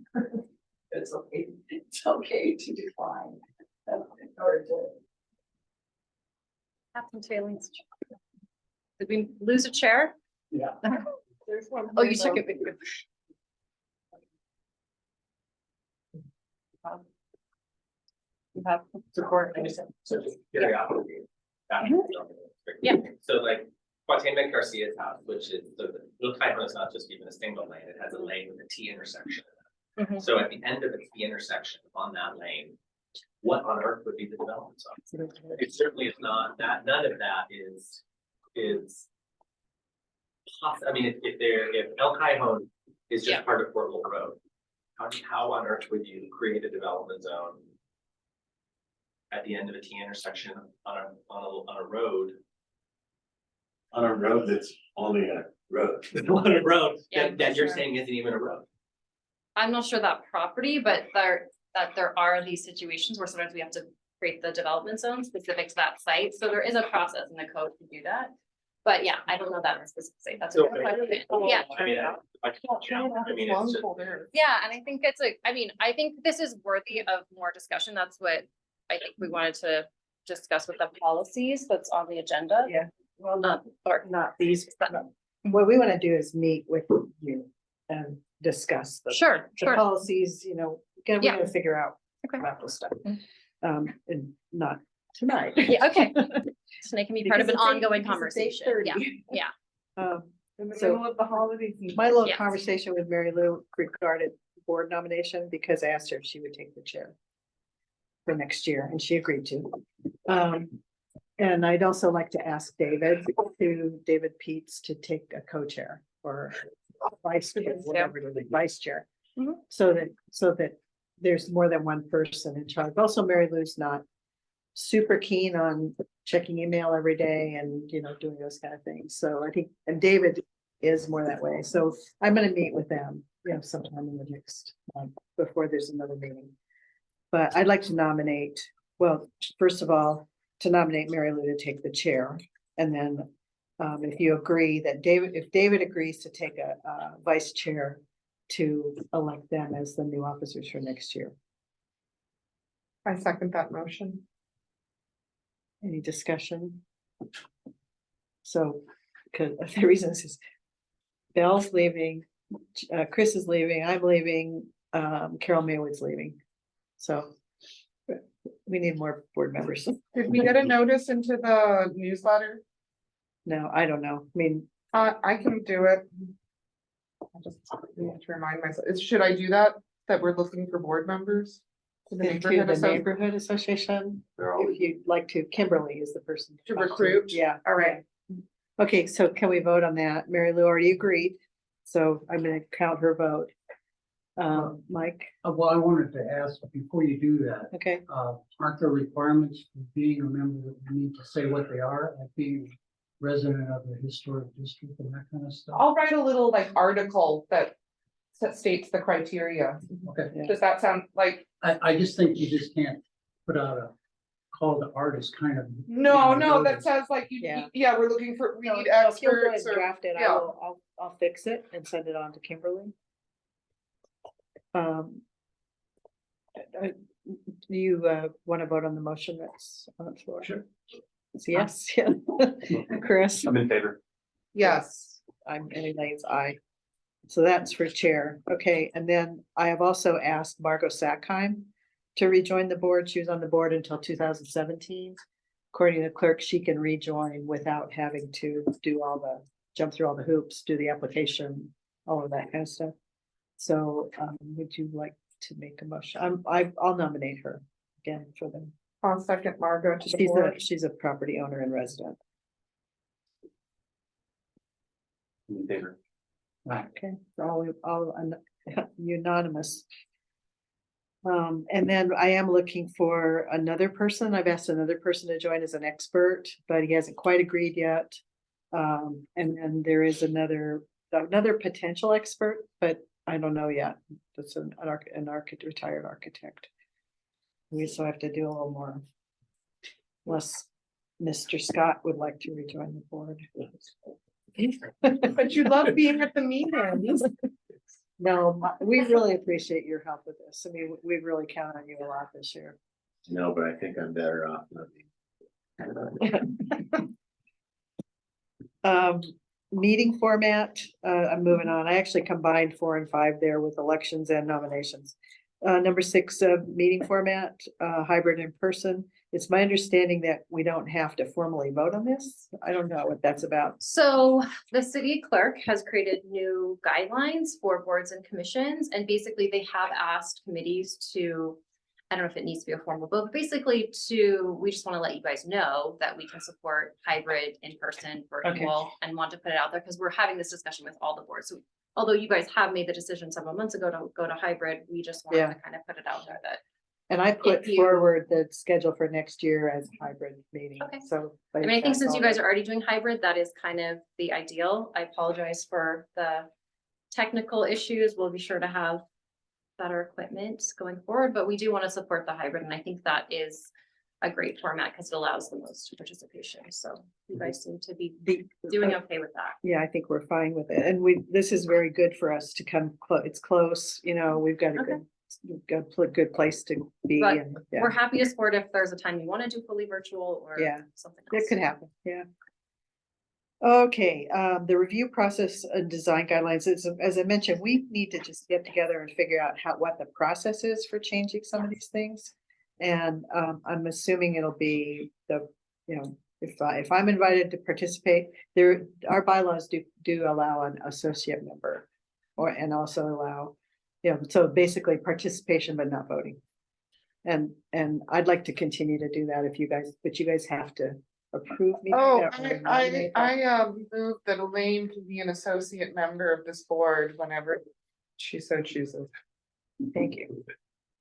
It's okay, it's okay to decline. Or to. Captain Taylor's. Did we lose a chair? Yeah. There's one. Oh, you took it with you. You have support. So just curiosity. Yeah. So like Guatemala Garcia's house, which is, so the little typo is not just even a single lane, it has a lane with a T intersection. Mhm. So at the end of the T intersection on that lane, what on earth would be the development zone? It certainly is not that, none of that is. I mean, if El Cajon is Yeah. just part of Fort Lowell Road, how on earth would you create a development zone? At the end of a T intersection on a road? On a road that's only a road. On a road Yeah, that you're sure. saying isn't even a road. I'm not sure that property, but there are these situations where sometimes we have to create the development zone specific to that site. So there is a process in the code to do that. But yeah, I don't know that specific site. That's a So- good question. Yeah. I mean, it's just, Yeah, and I think I think this is worthy of more discussion. That's what I think we wanted to discuss with the policies that's on the agenda. Yeah, well, Or not these, but- what we want to do is meet with you and discuss the Sure, sure. policies, we Yeah. gotta figure out Okay. about this stuff. Mm. And not tonight. Yeah, okay. So they can be part of an Because it's ongoing 8:30. conversation. Yeah, yeah. In the So- middle of the holiday season. My little Yes. conversation with Mary Lou regarded board nomination, because I asked her if she would take the chair for next year, and she agreed to. And I'd also like to ask David Peets to take a co-chair or vice chair, whatever it is, vice chair. Mhm. So that there's more than one person in charge. Also, Mary Lou's not super keen on checking email every day and, doing those kind of things. So I think, and David is more that way. So I'm gonna meet with them, sometime in the next month before there's another meeting. But I'd like to nominate, well, first of all, to nominate Mary Lou to take the chair. And then if you agree that if David agrees to take a vice chair, to elect them as the new officers for next year. I second that motion. Any discussion? So because the reason is Bell's leaving, Chris is leaving, I'm leaving, Carol Maywood's leaving. So we need more board members. Did we get a notice into the newsletter? No, I don't know. I mean, I can do it. I just need to remind myself, should I do that we're looking for board members? To the into neighborhood the association neighborhood association, They're all- if you'd like to, Kimberly is the person. to talk recruit? Yeah. All right. Okay, so can we vote on that? Mary Lou already agreed, so I'm gonna count her vote. Mike, Well, I wanted to ask, before you do that, okay, aren't there requirements for being a member that we need to say what they are, like being resident of the historic district and that kind of stuff? I'll write a little like article that states the criteria. Okay, yeah. Does that sound like? I just think you just can't put out a call to artists kind of. No, that says like, Yeah. yeah, we're looking for, we No, need no, if you'll go ahead experts and or. draft it, yeah. I'll fix it and send it on to Kimberly. Do you want to vote on the motion that's on the floor? Sure. It's yes, yeah. Chris, I'm in favor. Yes. I'm Elaine's aye. So that's for chair. Okay, and then I have also asked Margot Sackheim to rejoin the board. She was on the board until 2017. According to the clerk, she can rejoin without having to do jump through all the hoops, do the application, all of that kind of stuff. So would you like to make a motion? I'll nominate her again for them. I'll second Margot to the board. She's a property owner and resident. I'm in favor. Okay, so all unanimous. And then I am looking for another person. I've asked another person to join as an expert, but he hasn't quite agreed yet. And then there is another potential expert, but I don't know yet. That's an retired architect. We still have to do a little more. Unless Mr. Scott would like to rejoin the board. But you love being at the meetings. No, we really appreciate your help with this. I mean, we've really counted on you a lot this year. No, but I think I'm better off not being. Meeting format, I'm moving on. I actually combined 4 and 5 there with elections and nominations. Number 6, meeting format, hybrid in person. It's my understanding that we don't have to formally vote on this. I don't know what that's about. So the city clerk has created new guidelines for boards and commissions, and basically they have asked committees to, I don't know if it needs to be a formal vote, but basically we just want to let you guys know that we can support hybrid, in-person, virtual, and want to put it out there because we're having this discussion with all the boards. So although you guys have made the decision several months ago to go to hybrid, we just want to kind of put it out there that. And I put If you- forward the schedule for next year as a hybrid meeting. Okay. So. I mean, I think since you guys are already doing hybrid, that is kind of the ideal. I apologize for the technical issues. We'll be sure to have better equipment going forward, but we do want to support the hybrid. And I think that is a great format because it allows the most participation. So you guys seem to be doing okay with that. Yeah, I think we're fine with it. And this is very good for us to come it's close, we've got a good place to be. But And we're happy to support if there's a time you want to do fully virtual or something else. it could happen, yeah. Okay, the review process and design guidelines, as I mentioned, we need to just get together and figure out what the process is for changing some of these things. And I'm assuming it'll be if I'm invited to participate, our bylaws do allow an associate member and also allow, so basically participation, but not voting. And I'd like to continue to do that but you guys have to approve me. Oh, I move that Elaine can be an associate member of this board whenever she so chooses. Thank you.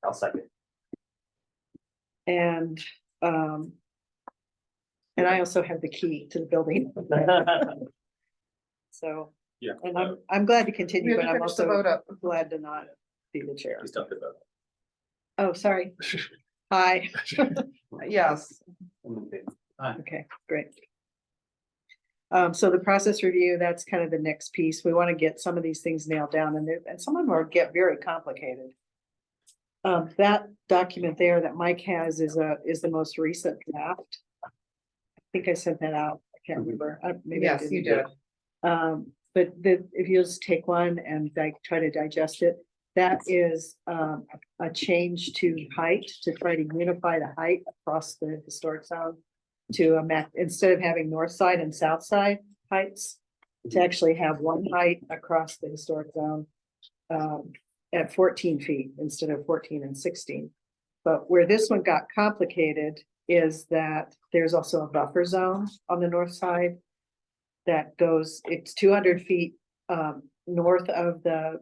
I'll second. And I also have the key to the building. So, Yeah. and I'm glad to continue, but I'm Finish the also vote up. glad to not be the chair. Please talk about Oh, sorry. Hi. Yes. it. Okay, great. So the process review, that's kind of the next piece. We want to get some of these things nailed down and some of them get very complicated. That document there that Mike has is the most recent draft. I think I sent that out. I can't remember. Maybe I Yes, you didn't. did. But if you just take one and try to digest it, that is a change to height, to try to unify the height across the historic zone to a map, instead of having north side and south side heights, to actually have one height across the historic zone at 14 feet instead of 14 and 16. But where this one got complicated is that there's also a buffer zone on the north side that goes, it's 200 feet north of the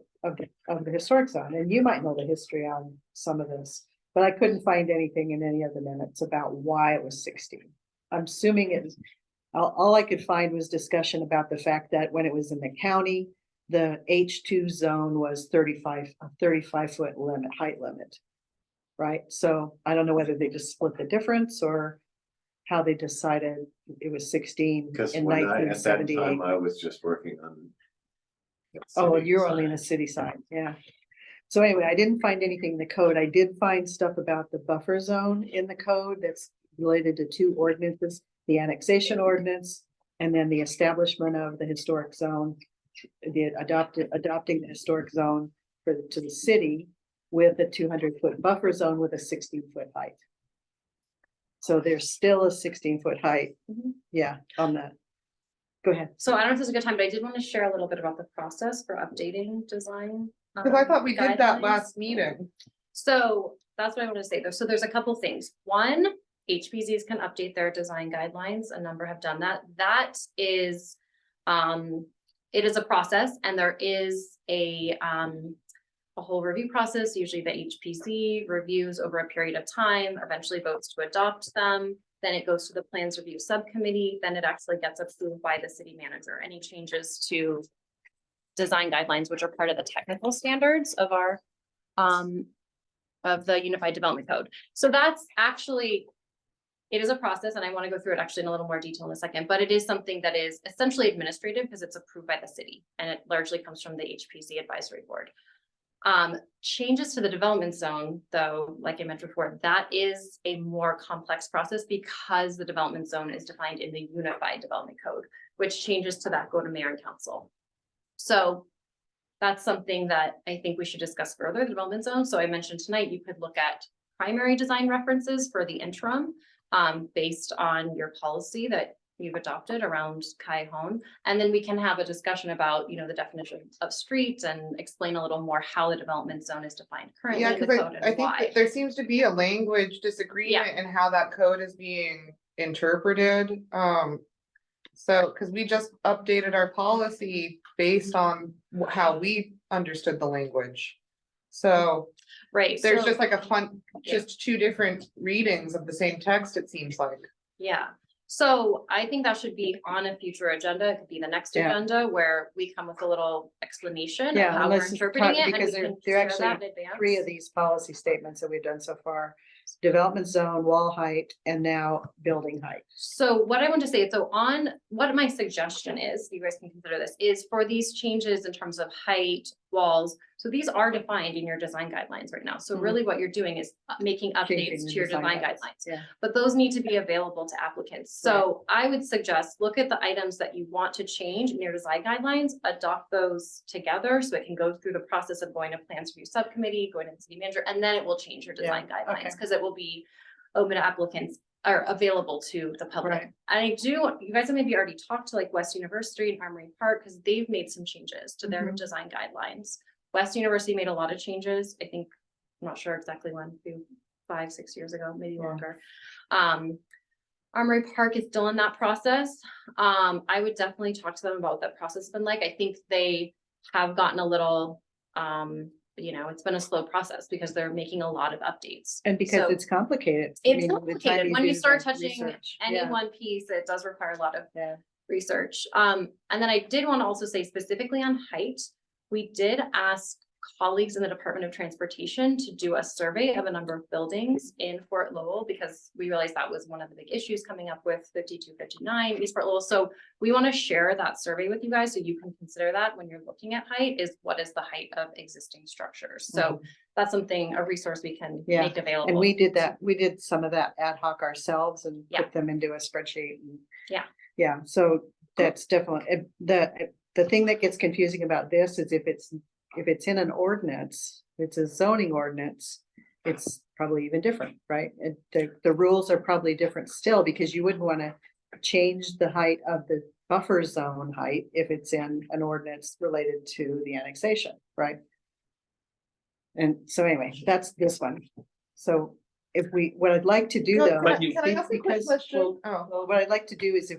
historic zone. And you might know the history on some of this, but I couldn't find anything in any of the minutes about why it was 16. I'm assuming it's, all I could find was discussion about the fact that when it was in the county, the H2 zone was 35 foot limit, height limit. Right, so I don't know whether they just split the difference or how they decided it was 16 Because in when at that 1978. time, I was just working on. Oh, city you're only in design. the city side, yeah. So anyway, I didn't find anything in the code. I did find stuff about the buffer zone in the code that's related to two ordinances, the annexation ordinance, and then the establishment of the historic zone, the adopting the historic zone to the city with a 200-foot buffer zone with a 16-foot height. So there's still a 16-foot height. Yeah, on that. Go ahead. So I don't know if this is a good time, but I did want to share a little bit about the process for updating design. Cause I thought we did that guidelines. last meeting. So that's what I want to say though. So there's a couple things. One, HPZs can update their design guidelines. A number have done that. That is, it is a process, and there is a whole review process. Usually the HPC reviews over a period of time, eventually votes to adopt them. Then it goes to the plans review subcommittee. Then it actually gets approved by the city manager. Any changes to design guidelines, which are part of the technical standards of our of the Unified Development Code. So that's actually, it is a process, and I want to go through it actually in a little more detail in a second, but it is something that is essentially administrative because it's approved by the city, and it largely comes from the HPC advisory board. Changes to the development zone, though, like I mentioned before, that is a more complex process because the development zone is defined in the Unified Development Code, which changes to that go to mayor and council. So that's something that I think we should discuss further, the development zone. So I mentioned tonight, you could look at primary design references for the interim based on your policy that you've adopted around Kai-Hon. And then we can have a discussion about, you know, the definition of street and explain a little more how the development zone is defined currently Yeah, in the cause code I and think why. that there seems to be a language disagreement in how that code is being interpreted. So, cause we just updated our policy based on how we understood the language. So Right. there's so- just like a fun, Yeah. just two different readings of the same text, it seems like. Yeah, so I think that should be on a future agenda. It could be the next Yeah. agenda where we come with a little explanation of Yeah, how we're unless it's interpreting it. And because we there can are share actually that in advance. 3 of these policy statements that we've done so far: development zone, wall height, and now building height. So what I want to say, so on what my suggestion is, you guys can consider this, is for these changes in terms of height, walls. So these are defined in your design guidelines right now. So Mhm. really what you're doing is making Changing updates the to your design design guidelines. guidelines. Yeah. But those need to be available to applicants. So I would suggest, look at the items that you want to change in your design guidelines, adopt those together so it can go through the process of going to plans review subcommittee, going to the city manager, and then it will change your design guidelines okay. because it will be open to applicants are available to the public. Right. And I do, you guys have maybe already talked to like West University and Armory Park because they've made some changes to their Mhm. design guidelines. West University made a lot of changes. I think, I'm not sure exactly when, 5, 6 years ago, maybe Yeah. longer. Armory Park is still in that process. I would definitely talk to them about what that process has been like. I think they have gotten a little, you know, it's been a slow process because they're making a lot of updates. And because So- it's complicated. I It's mean, the time complicated. When you do start the touching research. any Yeah. one piece, it does require a lot of Yeah. research. And then I did want to also say specifically on height, we did ask colleagues in the Department of Transportation to do a survey of a number of buildings in Fort Lowell because we realized that was one of the big issues coming up with 5259 East Fort Lowell. So we want to share that survey with you guys so you can consider that when you're looking at height, is what is the height of existing structures. So that's something, a resource we can Yeah, make available. And we did that, we did some of that ad hoc ourselves and Yeah. put them into a spreadsheet. Yeah. Yeah, so that's definitely, the thing that gets confusing about this is if it's in an ordinance, it's a zoning ordinance, it's probably even different, right? And the rules are probably different still, because you wouldn't want to change the height of the buffer zone height if it's in an ordinance related to the annexation, right? And so anyway, that's this one. So what I'd like to do No, though. can I ask a quick because- question? well, Oh, what I'd like to do is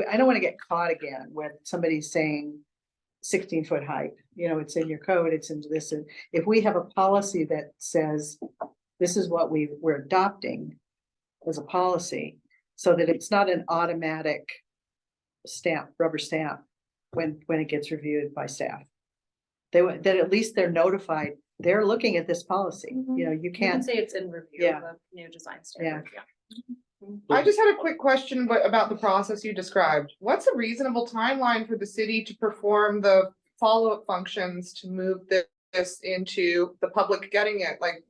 I don't want to get caught again with somebody saying 16-foot height, it's in your code, it's into this. And if we have a policy that says this is what we're adopting as a policy, so that it's not an automatic rubber stamp when it gets reviewed by staff. That at least they're notified, they're looking at this policy, you You can can't, say it's in review Yeah. of the new design standards, yeah. I just had a quick question about the process you described. What's a reasonable timeline for the city to perform the follow-up functions to move this into the public getting it? Like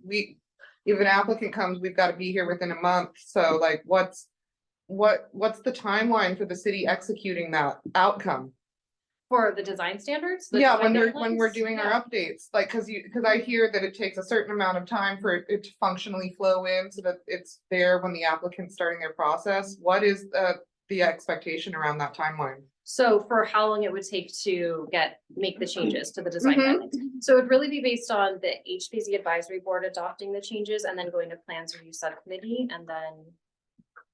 if an applicant comes, we've got to be here within a month. So like, what's the timeline for the city executing that outcome? For the design standards? the Yeah, design when we're guidelines? doing Yeah. our updates, like, cause I hear that it takes a certain amount of time for it to functionally flow in so that it's there when the applicant's starting their process. What is the expectation around that timeline? So for how long it would take to make the changes to the design Mhm. guidelines. So it'd really be based on the HPZ advisory board adopting the changes and then going to plans review subcommittee and then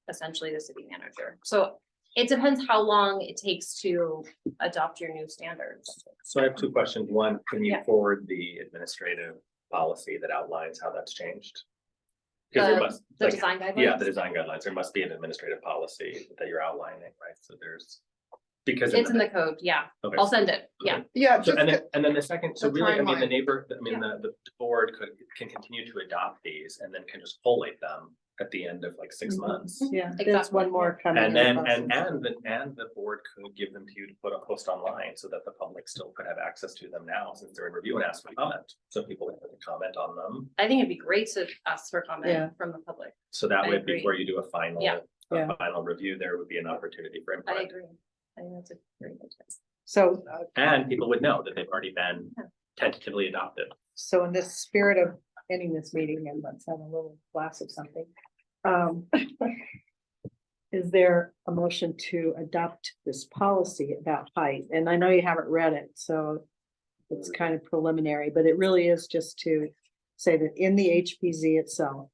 essentially the city manager. So it depends how long it takes to adopt your new standards. So I have two questions. One, can you Yeah. forward the administrative policy that outlines how that's changed? Because there The- must, The like, design guidelines? yeah, the design guidelines, there must be an administrative policy that you're outlining, right? So there's, because. It's in the code, yeah. Okay. I'll send it, yeah. Yeah, So, just, and then the second, so the really, I mean, the timeline. neighbor, I mean, the board can continue to adopt these and then can just collate them at the end of like 6 Mhm. months. yeah, there's Exactly, one more coming. And in the then, process. and the board could give them to you to put a post online so that the public still could have access to them now since they're in review and ask for comment. So people can comment on them. I think it'd be great to ask for Yeah. comment from the public. So that I way, agree. before you do a final, Yeah. Yeah. final review, there would be an opportunity for I input. agree. I think that's a very good tip. So, And people would know that they've already been tentatively adopted. so in the spirit of ending this meeting, and let's have a little glass of something. Is there a motion to adopt this policy about height? And I know you haven't read it, so it's kind of preliminary, but it really is just to say that in the HPZ itself,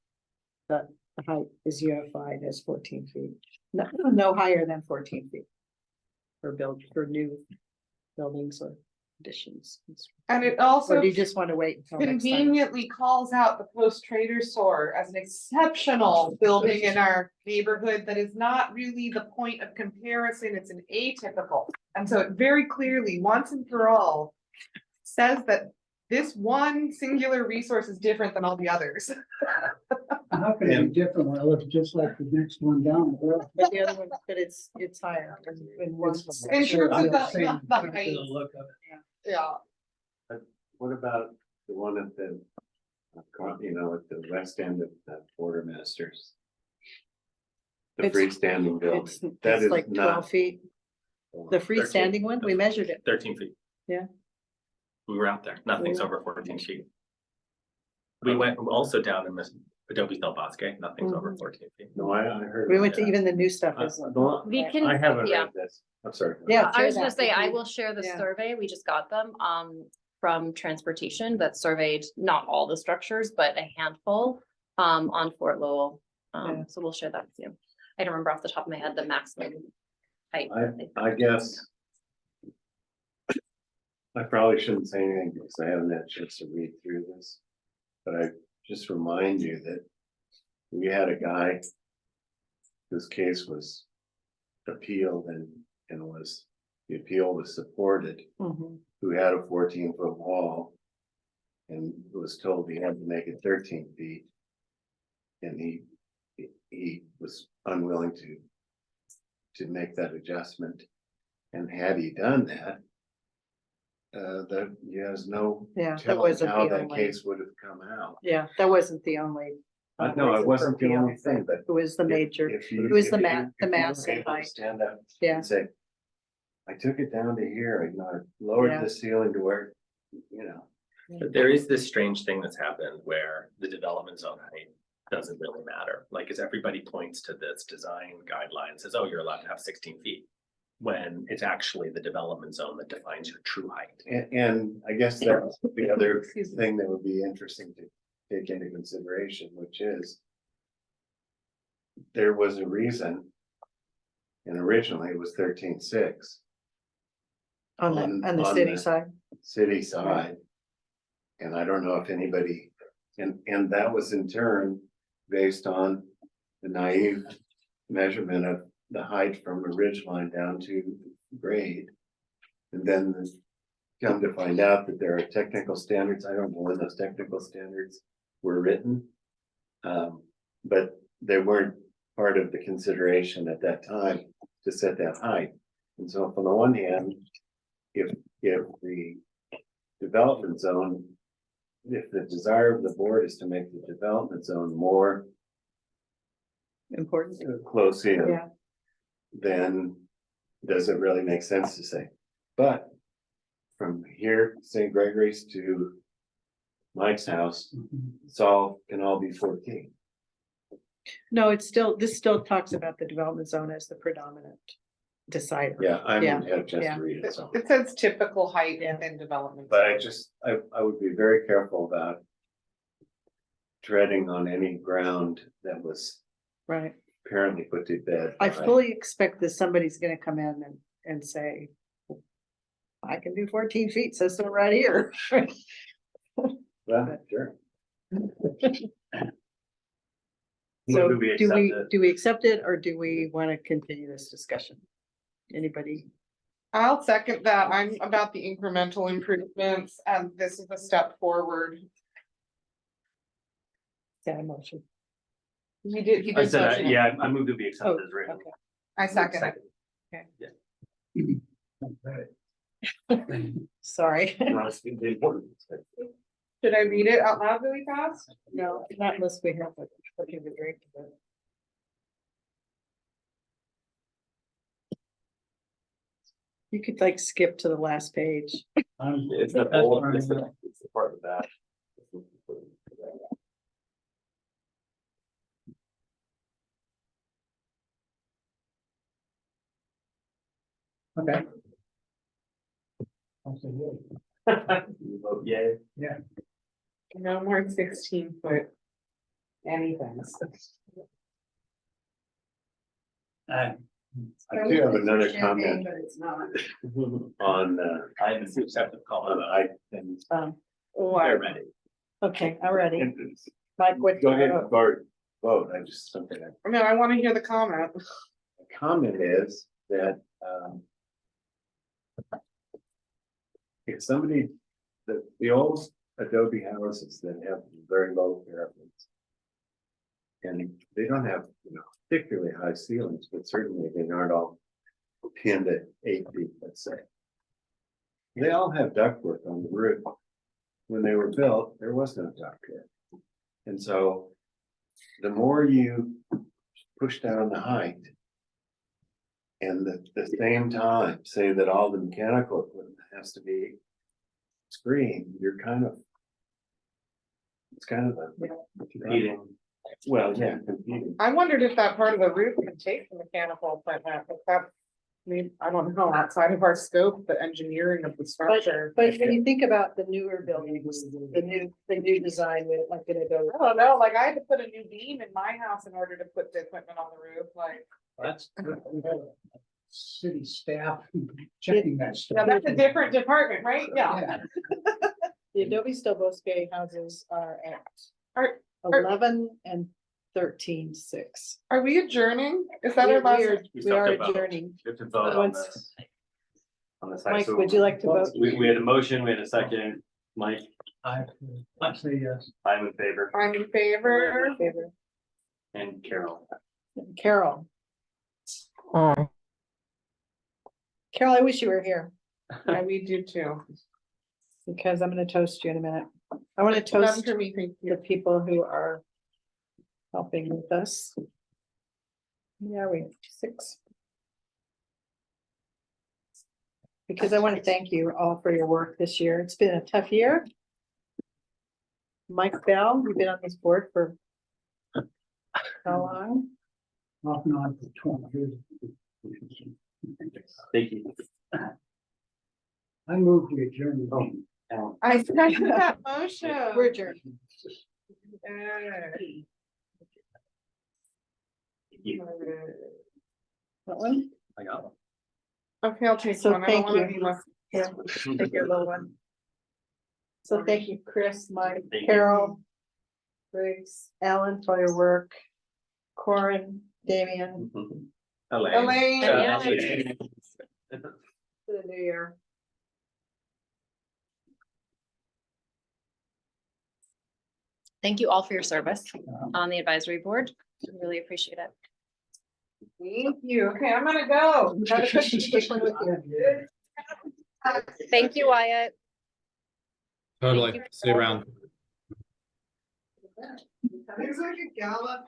the height is unified as 14 feet, no higher than 14 feet for new buildings or additions. and it Or also do you just want to wait until next time? conveniently calls out the Post Trader Store as an exceptional building in our neighborhood that is not really the point of comparison. It's an atypical. And so it very clearly, once and for all, says that this one singular resource is different than all the others. How can it be different when it looks just like the next one down? Well, But the other one, but it's higher. in one it's- In terms of the Same height. look of it. Yeah. What about the one at the, at the west end of the Quartermasters? The It's- freestanding building. It's That is like 12 not- feet. The freestanding one, we measured it. 13 feet. Yeah. We were out there. Nothing's over 14 feet. We went also down in this Adobe Del Bosque, nothing's over 14 feet. No, I heard. We went to Yeah. even the new stuff is. We can, I haven't yeah. read this. I'm sorry. Yeah. I was share gonna that say, with I me. will share the Yeah. survey, we just got them, from transportation that surveyed not all the structures, but a handful, on Fort Lowell. Yeah. So we'll share that with you. I don't remember off the top of my head the maximum height. I guess. I probably shouldn't say anything because I haven't had a chance to read through this. But I just remind you that we had a guy whose case was appealed and the appeal was supported, Mhm. who had a 14-foot wall and was told he had to make it 13 feet. And he was unwilling to make that adjustment. And had he done that, that he has no Yeah, that telling wasn't how the that only, case would have come out. yeah, that wasn't the only. No, reason it for wasn't the appeal, only thing, but. It was the major, If you- it was if the you- mass if you were and able to height. Stand up Yeah. and say, I took it down to here, I lowered Yeah. the ceiling to where, you know. But there is this strange thing that's happened where the development zone height doesn't really matter. Like, as everybody points to this design guideline, says, oh, you're allowed to have 16 feet. When it's actually the development zone that defines your true height. And I guess that's the other Excuse me. thing that would be interesting to take into consideration, which is. There was a reason. And originally it was 13.6 On On the city the- side. city side. And I don't know if anybody, and that was in turn based on the naive measurement of the height from the ridge line down to grade. And then come to find out that there are technical standards. I don't know when those technical standards were written. But they weren't part of the consideration at that time to set that height. And so from the one hand, if the development zone, if the desire of the board is to make the development zone more Important. close in, Yeah. then does it really make sense to say? But from here, St. Gregory's to Mike's house, can all be 14. No, this still talks about the development zone as the predominant decider. Yeah, I Yeah, didn't have a chance yeah. to read it, so. It says typical height Yeah. within development. But I would be very careful about treading on any ground that was Right. apparently put to bed. I by- fully expect that somebody's gonna come in and say, I can do 14 feet, says so right here. Well, sure. So Do we do accept we, it? do we accept it or do we want to continue this discussion? Anybody? I'll second that. I'm about the incremental improvements and this is a step forward. Got a motion? He did. I said, yeah, I moved to be accepted Oh, as written. okay. I second. Sorry. Should I read it out loud really fast? No, not unless we have something to drink. You could like skip to the last page. It's the That's whole, fine. it's the part of that. Okay. I'll say yay. You vote yay. No more 16-foot anything. I do have another comment But it's not. on, I haven't accepted the call. on height things. They're ready. Okay, I'm ready. Mike, what? Go ahead and vote, I just, something, No, I want to hear the comment. the comment is that, if somebody, the old adobe houses that have very low parapets. And they don't have, particularly high ceilings, but certainly they aren't all 10 to 8 feet, let's say. They all have ductwork on the roof. When they were built, there was no ductwork. And so the more you push down the height, and at the same time say that all the mechanical equipment has to be screened, you're it's kind of a Competing. well, yeah, competing. I wondered if that part of the roof could take the mechanical equipment, but that. I don't know, outside of our scope, the engineering of the structure. But when you think about the newer buildings, the new design with like an Adobe. I don't know, like I had to put a new beam in my house in order to put the equipment on the roof, like, That's good. We have city staff checking that stuff. yeah, that's a different department, right? Yeah. The Adobe Stovosky houses are at Are, 11 and 13.6. are we adjourning? Is that our last? We are adjourning. We have to vote on Once- this. On the side. Mike, So would you like to vote? We had a motion, we had a second. Mike, I say yes. I'm in favor, I'm in favor. In favor. and Carol. Carol, Aye. Carol, I wish you were here Yeah, we do too. because I'm gonna toast you in a minute. I want to None toast for me, thank the you. people who are helping with us. Yeah, we have 6. because I want to thank you all for your work this year. It's been a tough year. Mike Bell, you've been on this board for how long? Off and on for 20 years. Thank you. I moved to adjourn. I second that motion. We're adjourned. That one? I got one. Okay, I'll take So one. I don't thank wanna you. be left. Yeah, take your little one. So thank you, Chris, Mike, Thank you. Carol, Briggs, Alan, for your work. Corin, Damian, Elaine. for the new year. Thank you all for your service on the advisory board. Really appreciate it. Thank you. Okay, I'm gonna go. Have a cookie, take one with you. Thank you, Wyatt. Totally. See you around. There's like a gala.